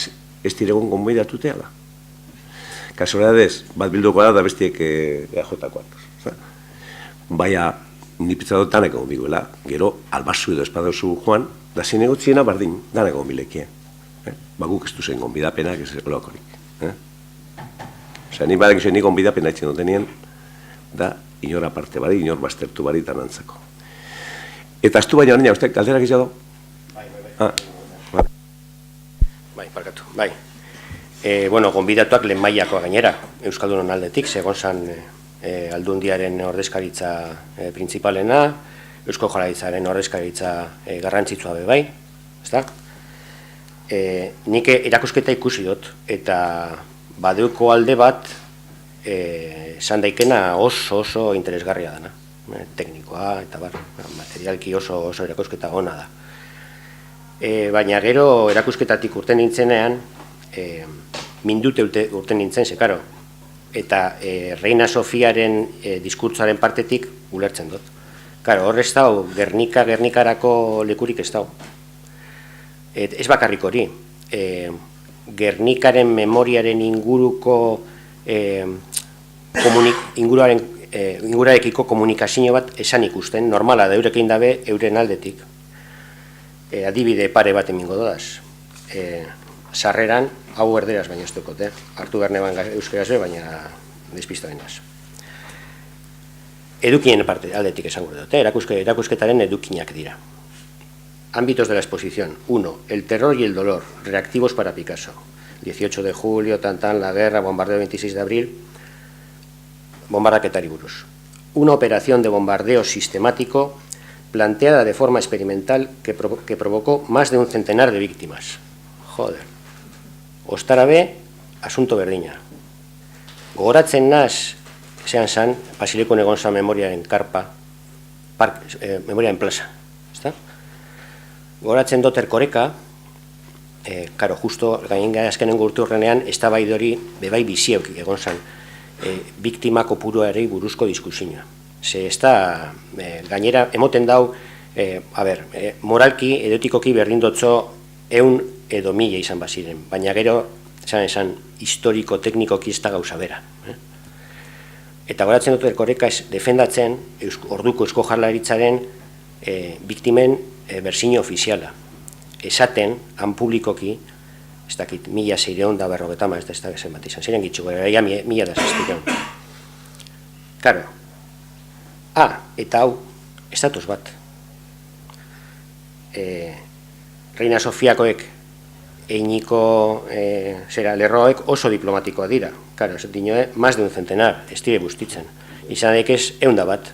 ez diregon konbideatutea da. Kasualidadez, bat bilduko da bestiek eajotakoa. Baina, ni pitzadot danak egon biguela, gero albazu edo espadozu joan, da zinegotziena bardin, danak egon bilekie. Ba guk ez duzen gonbidapenak ez olakorik. Osea, nik badak izan nik gonbidapena etxen dutenien, da inor aparte bari, inor baztertu bari eta nantzako. Eta astu baina horreina, uste, kalderak izan du? Bai, parkatu, bai. Bueno, gonbidatuak lehen mailakoa gainera, Euskaldunon aldetik, segon zan Aldundiaren ordezkaritza printzipalena, Eusko Jaurlaritzaren ordezkaritza garrantzitsua be bai, ezta? Nik erakusketa ikusi dut, eta badeuko alde bat esan daikena oso interesgarria dana, teknikoa, eta materialki oso erakusketa ona da. Baina gero erakusketatik urten nintzenean, mindute urten nintzen, ze, karo, eta Reina Sofiaren diskurtsoaren partetik ulertzen dut. Karo, hor ez dau, Gernikarako lekurik ez dau. Ez bakarrik hori, Gernikaren memoriaren inguruko ingurarekiko komunikazio bat esan ikusten, normala da eurekin dabe euren aldetik. Adibide pare bat emingo dodaz. Sarreran, hau erderaz baino ez dukote, hartu behar neban euskaraz be, baina despista benaz. Edukien parte aldetik esango dut, erakusketaren edukinak dira. Ámbitos de la exposición. 1. El terror y el dolor, reactivos para Picasso. 18 de julio, la guerra, bombardeo 26 de abril, bombardaketari buruz. Una operación de bombardeo sistemático planteada de forma experimental que provocó más de un centenar de víctimas. Joder. Ostarabe, asunto berdina. Gogoratzen naz, zean zan, Basilikon egon zan memoriaren karpa, memoriaren plaza. Gogoratzen dut Erkoreka, karo, justo gainen azkenengo urte horrenean, ez da bai dori, bebai biziauk egon zan, biktima kopuruarei buruzko diskusioa. Ze ez da, gainera, emoten dau, moralki, edotikoki berdindotzo 100 edo 1000 izan baziren, baina gero, esan, historiko-teknikoki ez da gauza bera. Eta goratzen dut Erkoreka defendatzen orduko Eusko Jaurlaritzaren biktimen berzio ofiziala. Esaten, han publikoki, ez dakit, 1650, ez da zen bat izan, ziren gitzu, gara, 1600. Karo, eta hau, estatus bat. Reina Sofiakoek einiko lerroek oso diplomatikoa dira. Karo, ez dinoe, más de un centenar, ez dire bustitzen. Izan daikez, 100 bat.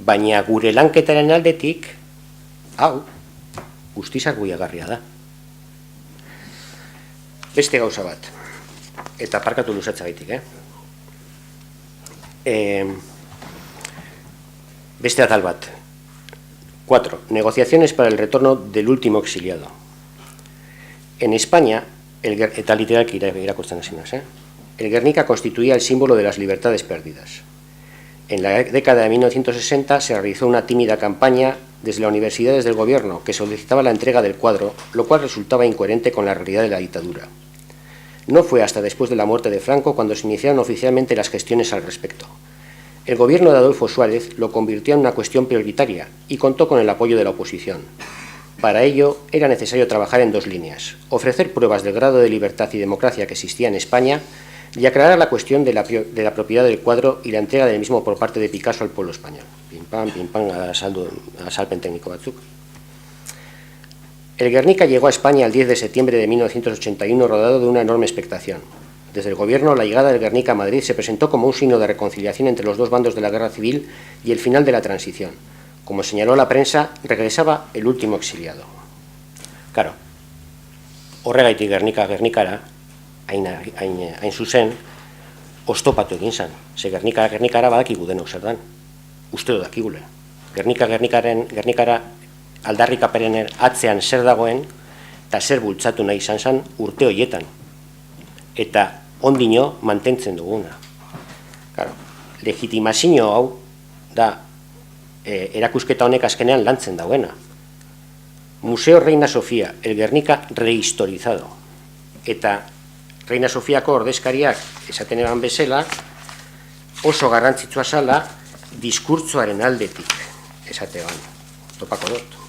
Baina gure lanketaren aldetik, hau, guztiz arguiagarria da. Beste gauza bat, eta parkatu luzatza gaitik, beste atal bat. 4. Negociaciones para el retorno del último exiliado. En España, eta literalki irakurtzen hasinaz, el Guernica constituía el símbolo de las libertades perdidas. En la década de 1960 se realizó una tímida campaña desde las universidades del gobierno que solicitaba la entrega del cuadro, lo cual resultaba incoherente con la realidad de la dictadura. No fue hasta después de la muerte de Franco cuando se iniciaron oficialmente las gestiones al respecto. El gobierno de Adolfo Suárez lo convirtió en una cuestión prioritaria y contó con el apoyo de la oposición. Para ello era necesario trabajar en 2 líneas: ofrecer pruebas del grado de libertad y democracia que existía en España y aclarar la cuestión de la propiedad del cuadro y la entrega del mismo por parte de Picasso al pueblo español. Pim pam, azalpen técnico batzuk. El Guernica llegó a España el 10 de septiembre de 1981 rodado de una enorme expectación. Desde el gobierno, la llegada del Guernica a Madrid se presentó como un signo de reconciliación entre los 2 bandos de la guerra civil y el final de la transición. Como señaló la prensa, regresaba el último exiliado. Claro, horregaitik Gernikara, hain zuzen, oztopatu egin zen. Ze Gernikara badakigu denok zer dan. Uste dut dakigule. Gernikara aldarrikapenen atzean zer dagoen, eta zer bultzatu nahi izan zen urte horietan. Eta ondino mantentzen duguna. Claro, legitimazio hau da erakusketa honek azkenean lantzen dauena. Museo Reina Sofía, el Guernica rehistorizado. Eta Reina Sofiako ordezkariak esaten eban bezala, oso garrantzitsua zala diskurtzoaren aldetik esatean. Topako dut.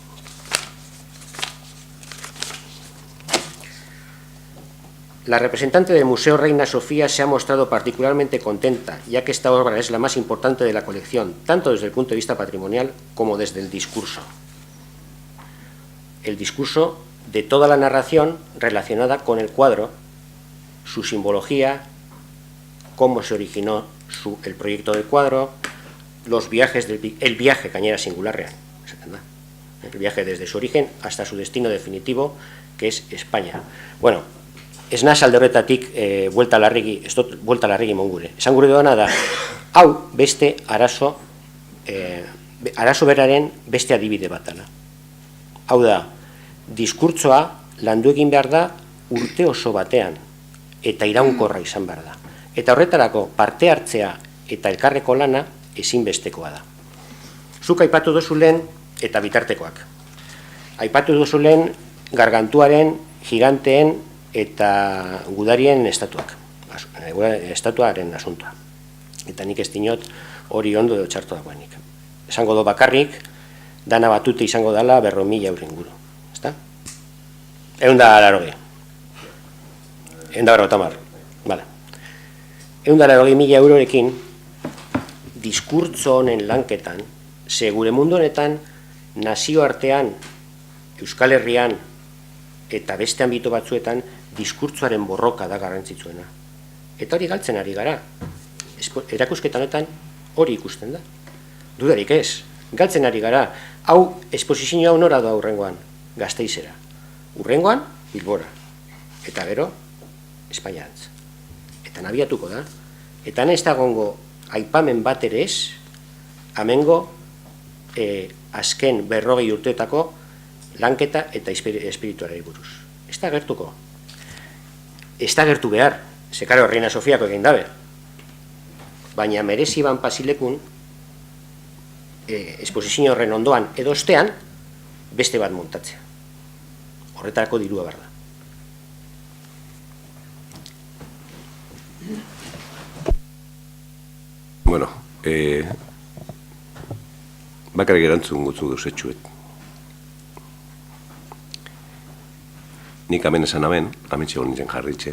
La representante del Museo Reina Sofía se ha mostrado particularmente contenta, ya que esta obra es la más importante de la colección, tanto desde el punto de vista patrimonial como desde el discurso. El discurso de toda la narración relacionada con el cuadro, su simbología, cómo se originó el proyecto del cuadro, los viajes, el viaje Cañera Singular Real, el viaje desde su origen hasta su destino definitivo, que es España. Bueno, ez naz alde horretatik buelta larregi mongure. Esan gure doana da, hau beste arazo beraren beste adibide batana. Hau da, diskurtzoa landu egin behar da urte oso batean, eta iraunkorra izan behar da. Eta horretarako parte hartzea eta elkarreko lana ezinbestekoa da. Zuk aipatu duzu lehen eta bitartekoak. Aipatu duzu lehen gargantuaren, giganteen eta gudarien estatuaren asuntoa. Eta nik ez dinot hori ondo edo txarto dagoenik. Esango do bakarrik, dana batute izango dela 4.000 euro inguru. Ezta? 180. 180. Vale. 180.000 eurorekin diskurtzo honen lanketan, ze gure mundu honetan nazioartean, Euskal Herrian eta beste anbito batzuetan diskurtzoaren borroka da garrantzitsuena. Eta hori galtzen ari gara. Erakusketa honetan hori ikusten da. Dudarik ez. Galtzen ari gara. Hau, esposizioa nora da urrengoan. Gasteizera. Urrengoan, Bilbora. Eta gero, Espainiarantz. Eta nabiatuko da. Eta ez da gongo aipamen bat ere ez, amengo azken 40 urteetako lanketa eta espiritualari buruz. Ez da gertuko. Ez da gertu behar, zekaro Reina Sofiako egin dabe. Baina merezi ban pasilekun, esposizio horren ondoan edo ostean, beste bat montatzea. Horretarako dirua behar da. Bueno, bakarrik erantzun gutzu duzetxuet. Nik hemen esan hemen txegon nintzen jarritxe.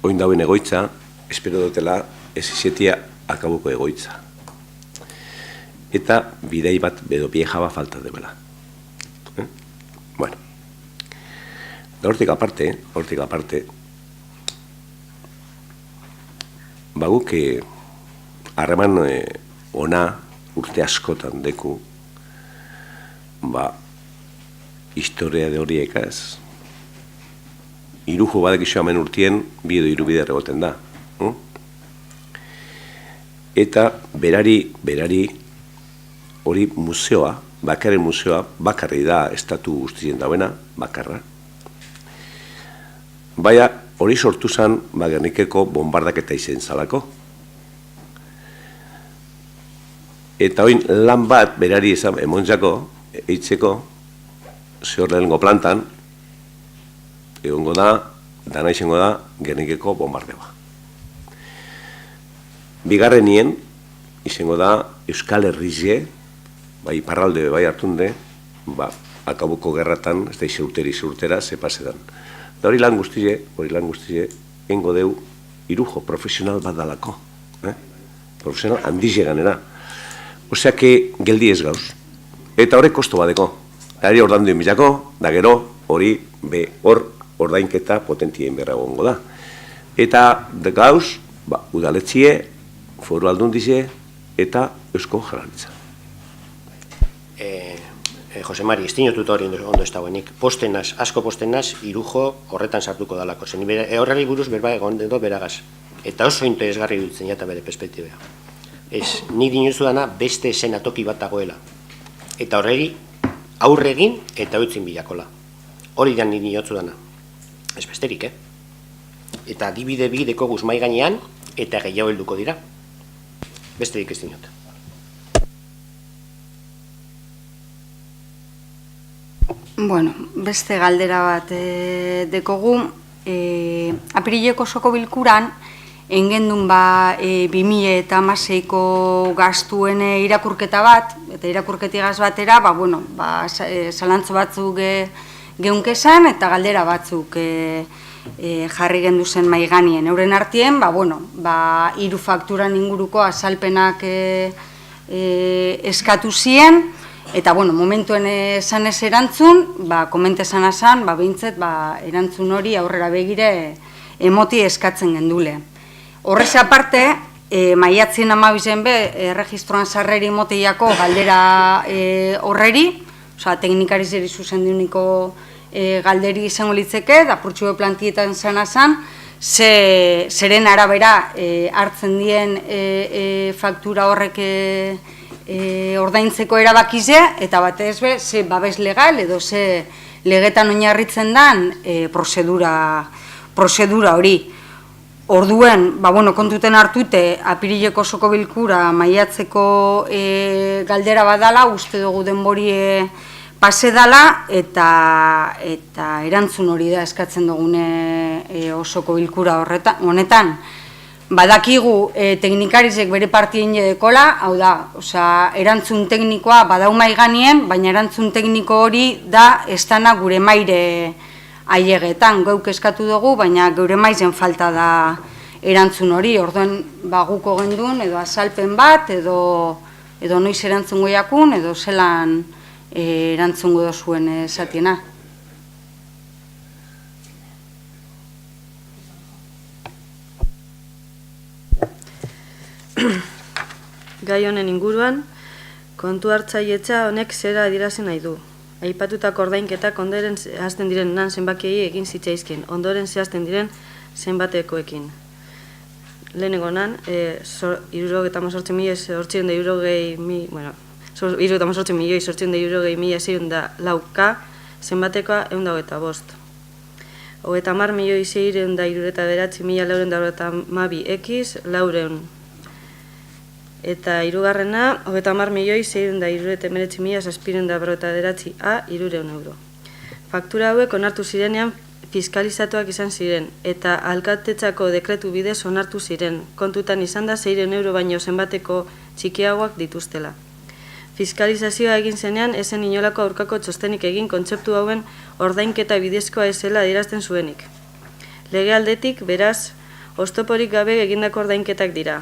Oin dauen egoitza, espero dutela ez izetia akabuko egoitza. Eta bidei bat bedo vieja bat falta debela. Bueno, da hortik aparte, baguk harreman ona urte askotan deku, historia de horiek ez, irujo badek iso hemen urtien, bi edo hiru bider egoten da. Eta berari hori museoa, bakarren museoa, bakarri da estatu guztien dauena, bakarra. Baina hori sortu zen Gernikeko bombardaketa izen zalako. Eta oin lan bat berari emontzako, eitzeko, zehor lehenengo plantan, egongo da, dana izango da, Gernikeko bombardeoa. Bigarrenien, izango da, Euskal Herrize, bai iparralde, bai hartunde, akabuko gerratan, ez da izurtera, zepasedan. Da hori lan guztize, engo deu, irujo, profesional bat dalako. Profesional handize ganera. Osea que geldi ez gauz. Eta horrek kosto badeko. Eta ordan duen bilako, da gero, hori hor ordainketa potentien berra gongo da. Eta gauz, udaletzie, foru aldundize, eta eusko Jaurlaritza. Jose Mari, ez dinotut hori ondo ez dagoenik. Asko postenaz, irujo horretan sartuko dalako. Zen horreli buruz berba egon edo beragaz. Eta oso interesgarri dutzen jata bere perspektibea. Ez, nik dinuzu dana beste eszenatoki bat dagoela. Eta horreri aurregin eta utzin bilakola. Hori da nik dinotzu dana. Ez besterik, Eta adibide bideko guzmai gainean, eta gehiago helduko dira. Besterik ez dinot. Bueno, beste galdera bat dekogu. Apirileko osoko bilkuran, engendun 2016ko gastuen irakurketa bat, eta irakurketigaz batera, zalantzo batzuk geunkesan, eta galdera batzuk jarri gendu zen maiganien. Euren artien, hiru fakturan inguruko azalpenak eskatu zien, eta momentuen esan ez erantzun, komente esan azan, behintzet, erantzun hori aurrera begire emoti eskatzen gendule. Horrez aparte, maiatzien 12 erregistroan sarreri moteiako galdera horreri, teknikarizeri zuzenduniko galderi izango litzeke, da purtsu plantietan zan, zeren arabera hartzen dien faktura horrek ordaintzeko erabakize, eta batez be, ze babes legal edo ze legetan oinarritzen dan prozedura hori. Orduen, kontuten hartute, apirileko osoko bilkura maiatzeko galdera badala, uste dugu denborie pase dala, eta erantzun hori da eskatzen dugune osoko bilkura honetan. Badakigu teknikarizek bere partien jedekola, hau da, erantzun teknikoa badaumai ganien, baina erantzun tekniko hori da estana gure maire ailegetan, geuk eskatu dugu, baina gure maizen falta da erantzun hori, orduen guko gendun, edo azalpen bat, edo noiz erantzungo jakun, edo zelan erantzungo dozuen esatiena. Gai honen inguruan, kontu hartzailetza honek zera adierazten nahi du. Aipatutako ordainketak ondoren zehazten diren zenbakiei egin zitzaizkien, ondoren zehazten diren zenbatekoekin. Lehenengo nan, 78.800.604 zenbatekoa 125. 30.669.492 laurehun. Eta hirugarrena, 30.669.759 €. Faktura hauek onartu zirenean fiskalizatuak izan ziren, eta alkatetzako dekretu bidez onartu ziren, kontutan izan da 600 € baino zenbateko txikiagoak dituztela. Fiskalizazioa egin zenean, ezen inolako aurkako txostenik egin kontzeptu hauen ordainketa bidezkoa ezela adierazten zuenik. Lege aldetik, beraz, Oztoporik gabe egindako ordainketak dira.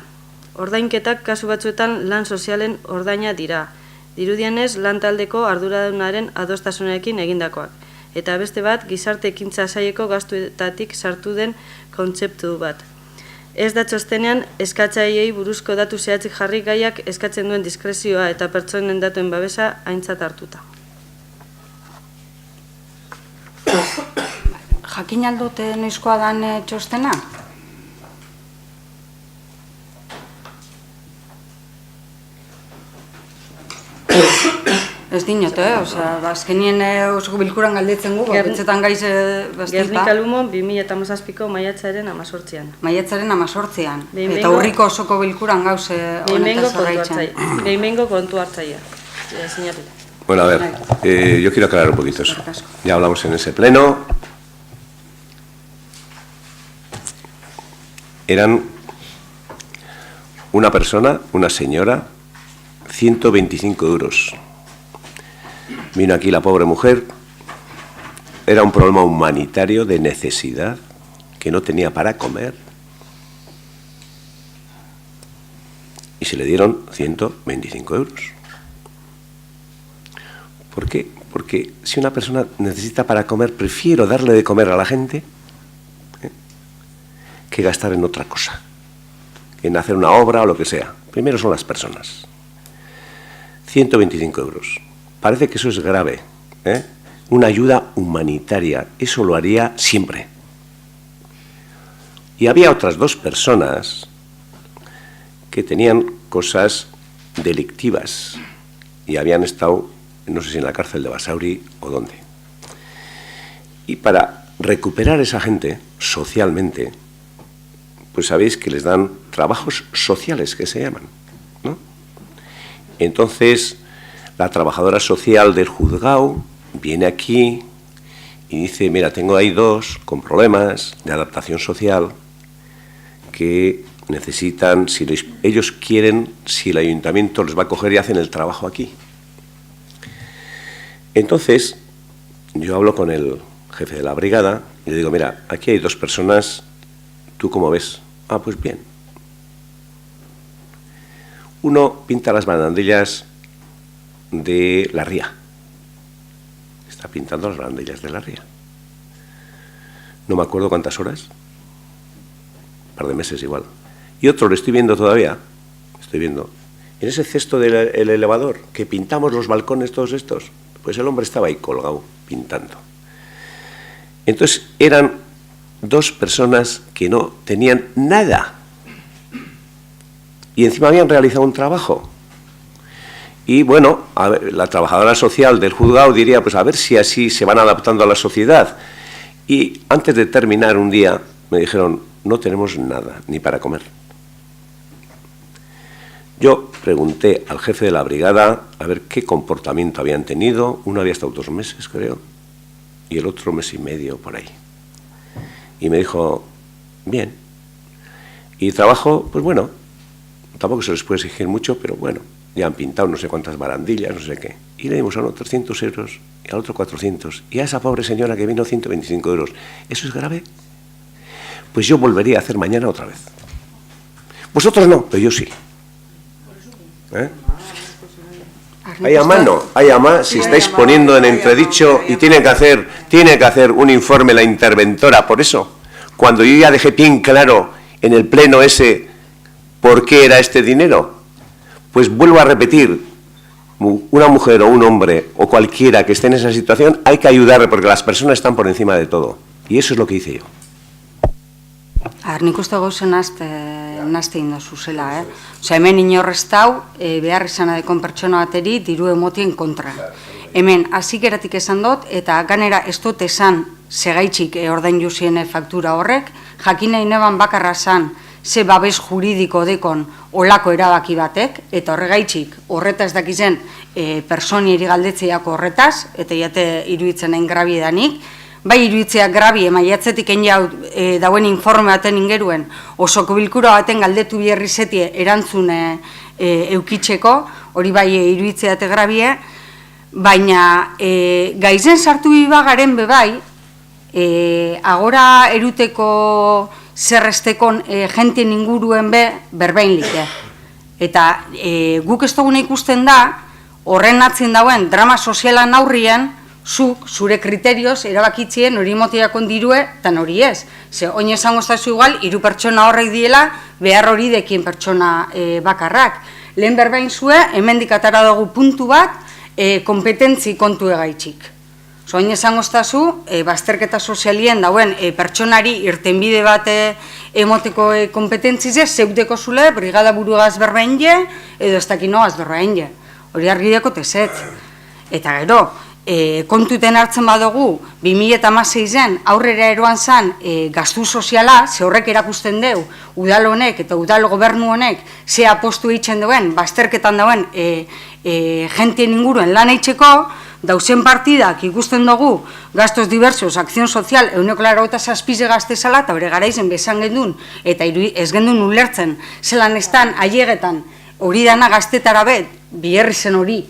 Ordainketak kasu batzuetan lan sozialen ordaina dira. Dirudienez lan taldeko arduradunaren adostasunarekin egindakoak. Eta beste bat, gizarte ekintza saileko gastuetatik sartu den kontzeptu bat. Ez da txostenean eskatzaileei buruzko datu zehatzik jarri gaiak eskatzen duen diskrezioa eta pertsonen datuen babesa aintzat hartuta. Jakin aldute noizkoa dan txostena? Ez dinot, azkenien osoko bilkuran galdetzen gu, betzetan gaiz basteipa. Gernika Lumon 2017ko maiatzaren 18an. Maiatzaren 18an. Eta urriko osoko bilkuran gauz honetaz horreitzen. Behinbengo kontu hartzaia. Sinatuta. Bueno, a ver, yo quiero aclarar un poquito eso. Ya hablamos en ese pleno. Eran una persona, una señora, 125 euros. Vino aquí la pobre mujer, era un problema humanitario de necesidad, que no tenía para comer, y se le dieron 125 euros. ¿Por qué? Porque si una persona necesita para comer, prefiero darle de comer a la gente que gastar en otra cosa, en hacer una obra o lo que sea. Primero son las personas. 125 euros. Parece que eso es grave, una ayuda humanitaria, eso lo haría siempre. Y había otras dos personas que tenían cosas delictivas y habían estado, no sé si en la cárcel de Basauri o dónde. Y para recuperar a esa gente socialmente, pues sabéis que les dan trabajos sociales, que se llaman, ¿no? Entonces, la trabajadora social del juzgado viene aquí y dice, mira, tengo ahí dos con problemas de adaptación social que necesitan, si ellos quieren, si el ayuntamiento les va a coger y hacen el trabajo aquí. Entonces, yo hablo con el jefe de la brigada y le digo, mira, aquí hay dos personas, ¿tú cómo ves? Ah, pues bien. Uno pinta las barandillas de la ría. Está pintando las barandillas de la ría. No me acuerdo cuántas horas. Un par de meses igual. Y otro lo estoy viendo todavía. Estoy viendo. En ese cesto del elevador, que pintamos los balcones todos estos, pues el hombre estaba ahí colgado, pintando. Entonces eran dos personas que no tenían nada. Y encima habían realizado un trabajo. Y bueno, a ver, la trabajadora social del juzgado diría, pues a ver si así se van adaptando a la sociedad. Y antes de terminar un día me dijeron, no tenemos nada, ni para comer. Yo pregunté al jefe de la brigada a ver qué comportamiento habían tenido. Uno había estado 2 meses, creo, y el otro 1 mes y medio, por ahí. Y me dijo, bien. Y trabajo, pues bueno, tampoco se les puede exigir mucho, pero bueno, ya han pintado no sé cuántas barandillas, no sé qué. Y le dimos a uno 300 euros y al otro 400. Y a esa pobre señora que vino 125 euros. ¿Eso es grave? Pues yo volvería a hacer mañana otra vez. Vosotros no, pero yo sí. Hay a mano, si estáis poniendo en entredicho y tiene que hacer un informe la interventora. Por eso, cuando yo ya dejé bien claro en el pleno ese por qué era este dinero, pues vuelvo a repetir, una mujer o un hombre o cualquiera que esté en esa situación, hay que ayudarle porque las personas están por encima de todo. Y eso es lo que hice yo. Nik uste gauzen nazte indozu zela, Osea, hemen inorrez dau, behar izan adekon pertsona bateri diru emotien kontra. Hemen, azikeratik esan dut, eta ganera ez dut esan segaitxik ordain juzien faktura horrek, jakin nahi neban bakarra zan, ze babes juridiko dekon olako erabaki batek, eta horregaitxik horretaz dakizen personieri galdetzeako horretaz, eta jate iruditzen nahin grabiedanik, bai iruditzea grabi emaiatzetik enjau dauen informe baten ingeruen, osoko bilkura baten galdetu biherri zetie erantzun eukitzeko, hori bai iruditzea eta grabie, baina gaizen sartu bibagaren bebai, agora eruteko zer estekon jentien inguruen berbein like. Eta guk ez duguna ikusten da, horren atzin dauen drama sozialan aurrien, zuk, zure kriterioz, erabakitzien hori motiakon dirue, eta hori ez. Ze, oin esango estazu igual, 3 pertsona horrek diela, behar hori dekien pertsona bakarrak. Lehen berbain zue, hemendik atara dugu puntu bat, kompetentzi kontu egaitxik. Oin esango estazu, bazterketa sozialien dauen pertsonari irtenbide bat emoteko kompetentzize, zeudeko zule, brigada burugaz berbain je, edo ez dakinoaz berbain je. Hori argideako tezet. Eta gero, kontuten hartzen badugu, 2016-en aurrera eroan zen gastu soziala, ze horrek erakusten deu, udal honek eta udal gobernu honek ze apostu eitzen duen, bazterketan dauen jentien inguruen lan eitzeko, dauzen partidak ikusten dugu, gastos diversos, akzion sozial, 187 gaztezala, eta bere garaizen bezan gendun, eta ez gendun ulertzen, zelan estan, aiegetan, hori dana gaztetara bet, biherri zen hori,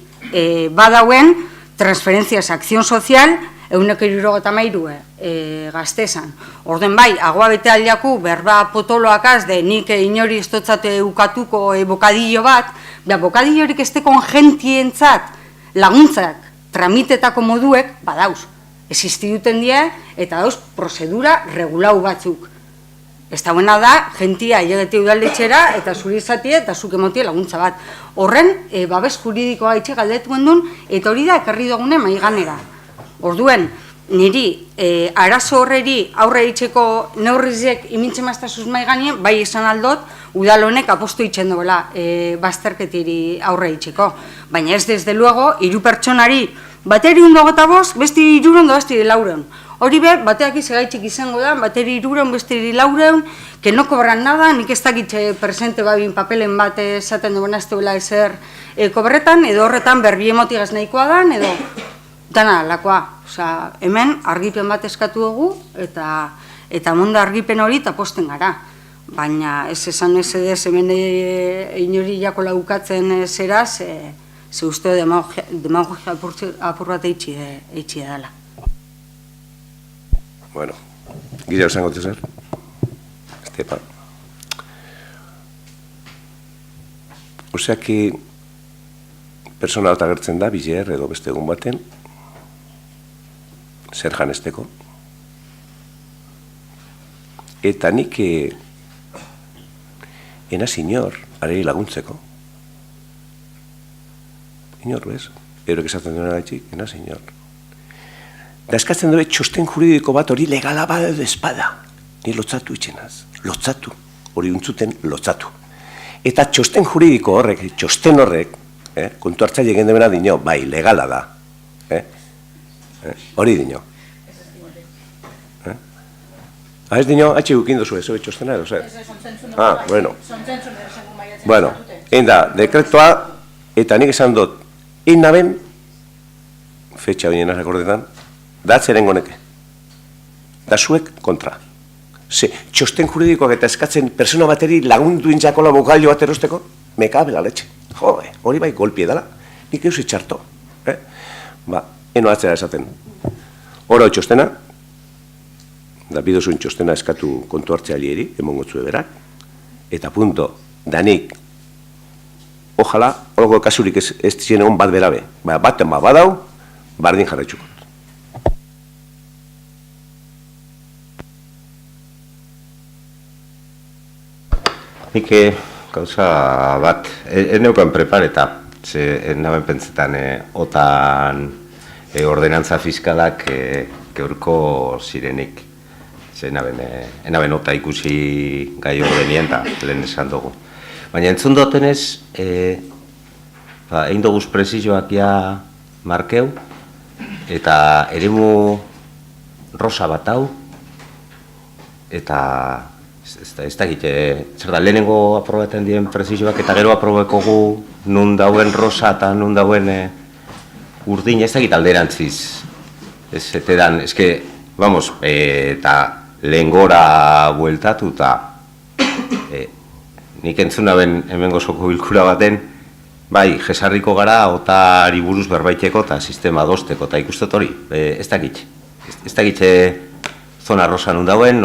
badauen, transferentziaz akzion sozial, 173 gaztezan. Orden bai, agua bete aldiaku, berba potoloakaz, de nik inori estotzate ukatuko bokadillo bat, bokadillorik estekon jentientzat laguntzak, tramitetako moduek, badauz, existiduten die, eta dauz, prozedura regulau batzuk. Ez da da, jentia ailegete udaldetxera, eta zuri izatie, eta zuk emotie laguntza bat. Horren, babes juridikoa itxe galdetuen duen, eta hori da, ekarri dugune maiganera. Orduen, niri, arazo horreri aurre itxeko neurrizek imintzen maztazuz maiganien, bai esan aldot, udal honek apostu itxen duela bazterketiri aurre itxeko. Baina ez desde luego, 3 pertsonari, bateri 125, besti 300, besti 400. Hori be, bateak izagaitxik izango da, bateri 300, besti 400, que no cobran nada, nik ez dakitxe presente babin papelen bat esaten duen azteuela ezer kobretan, edo horretan berbiemotigaz nahikoa dan, edo dana lakoa. Osa, hemen argipen bat eskatu dugu, eta munda argipen hori eta posten gara. Baina ez esan ez edez hemen inori jako laukatzen zera, ze uste demagogia apur bat eitxi edala. Bueno, Guillermo esango zer? Estepa. Oseaki, persona bat agertzen da, biler edo beste egun baten, zer janesteko. Eta nik enaz inor, arei laguntzeko. Inor, bez? Erok esaten duen agaitxik, enaz inor. Da eskatzen dure txosten juridiko bat hori legala bada edo espada. Ni lotzatu itxenaz. Lotzatu. Hori untzuten lotzatu. Eta txosten juridiko horrek, txosten horrek, kontu hartzaile egin demena dino, bai, legala da. Hori dino. Ez dino, atxe gukindu zu, ez hori txostena edo, zer? Bueno. Bueno, egin da, dekretua, eta nik esan dut, inaben, fetxa binena rekordetan, da atzeren goneke. Da zuek kontra. Ze, txosten juridikoak eta eskatzen persona bateri lagundu intzakola bokalio bat erosteko, mekabe la letxe. Jode, hori bai golpie dela, nik eus itxarto. Ba, eno atzera esaten. Oro txostena, da bidozuen txostena eskatu kontu hartzealieri, emongotzue berak, eta punto, danik, ojala, horoko kasurik ez zien egon bat berabe. Baten badau, bardin jarraitxuko. Nik gauza bat, neukan prepareta, ze naben pentsetan otan ordenantza fiskalak geurko zirenik. Ze naben ota ikusi gai ordenien eta lehen esan dugu. Baina entzun dutenez, egin duguz prezizioak ja markeu, eta eremu rosa bat hau, eta ez da egite, zer da, lehenengo aprobaten dien prezizioak eta gero aprobeko gu nun dauen rosa eta nun dauen urdin, ez da egite alderantziz. Ez etedan, ez que, vamos, eta lehen gora bueltatu eta nik entzuna ben hemen gozoko bilkura baten, bai, jesarriko gara otari buruz berbaiteko eta sistema dosteko, eta ikustot hori, ez da egite. Ez da egite zona rosa nun dauen,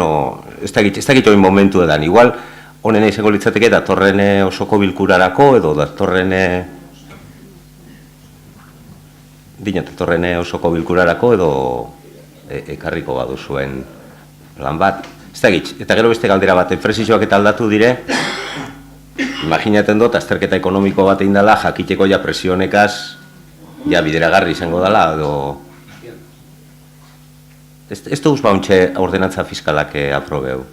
ez dakit oin momentu edan, igual, honen izango litzateke datorren osoko bilkurarako, edo datorren osoko bilkurarako, edo ekarriko baduzuen plan bat. Ez dakit, eta gero beste galdera bat, enpresizioak eta aldatu dire, imaginaten dut, azterketa ekonomiko bat egin dela, jakiteko ja presionekaz, ja bideragarri izango dela, edo... Ez duz bauntxe ordenantza fiskalak aprobeu?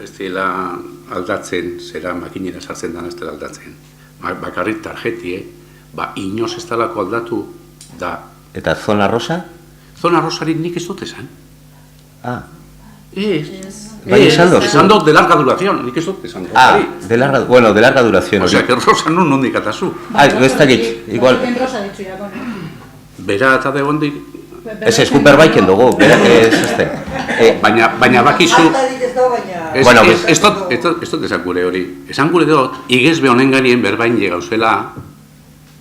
Ez dela aldatzen, zera makinera sartzen den ez dela aldatzen. Bakarrik tarjetie, inoz ez dalako aldatu da... Eta zona rosa? Zona rosarik nik ez dut esan. Ah. Esan dut de larga duración, nik ez dut esan dut. Ah, de larga duración. O sea, que rosa nun nondik atazu. Ah, ez dakit, igual... Bera eta de hondik... Ez eskuper baiken dugu, berak ez ezten. Baina bakizu... Ez dut esan gure hori. Esan gure dut, igezbe honen garien berbain gauzela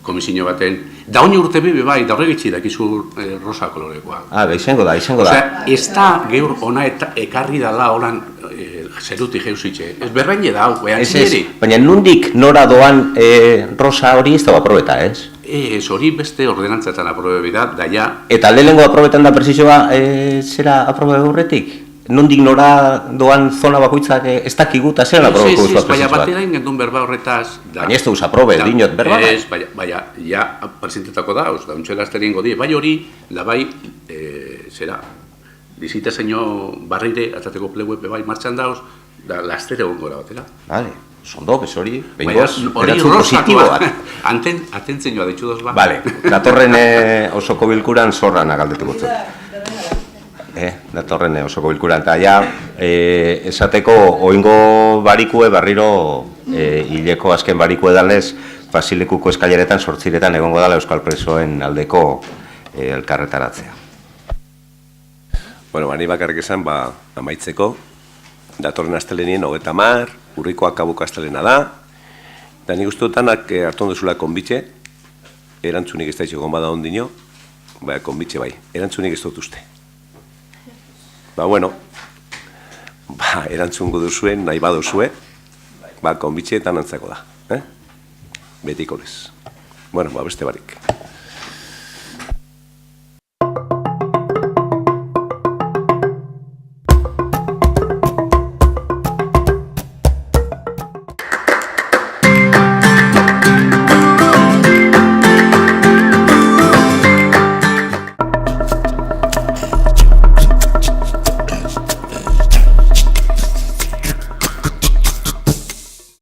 komisio baten, da honi urte bebe bai, da horregitzi dakizu rosa kolorekoa. Ah, izango da. Osea, ez da geur ona ekarri dala horan zeruti jeuzitxe. Ez berbain da hau, baina nundik nora doan rosa hori ez da aprobeta, ez? Ez hori beste ordenantzetan aprobe da, ja... Eta lehenengo aprobetan da presizioa zera aprobe horretik? Nondik nora doan zona bakoitzak ez dakigu eta zelan aprobeko guztua presizioa? Baina batera ingendun berba horretaz... Baina ez duz aprobe, dinot berba? Ez, baina, ja, presentetako da, da untxela azterien godi, bai hori, da bai, zera, bizita zeino barrire, atzateko pleguepe bai martxan dauz, da lastere gongora batera. Vale. Sondo, bez hori, behingoz, eratzu positiboak. Atentzen joa ditxu doz ba. Vale, datorren osoko bilkuran zorran agaldetu gotzen. Datorren osoko bilkuran, eta ja, esateko oingo barikue barriro hileko azken barikue dalez, Basilekuko eskaileretan, sortziretan egongo dala Euskal Presoen aldeko elkarretaratzea. Bueno, bani bakarrik esan, amaitzeko, datorren astelenien 30, urriko akabuko astelena da, eta nik uste dutanak hartu onduzula konbitxe, erantzunik ez da itxo bada ondino, konbitxe bai, erantzunik ez dut uste. Bueno, erantzungo duzuen, nahi baduzue, konbitxe eta nantzako da, betiko lez. Bueno, beste barik.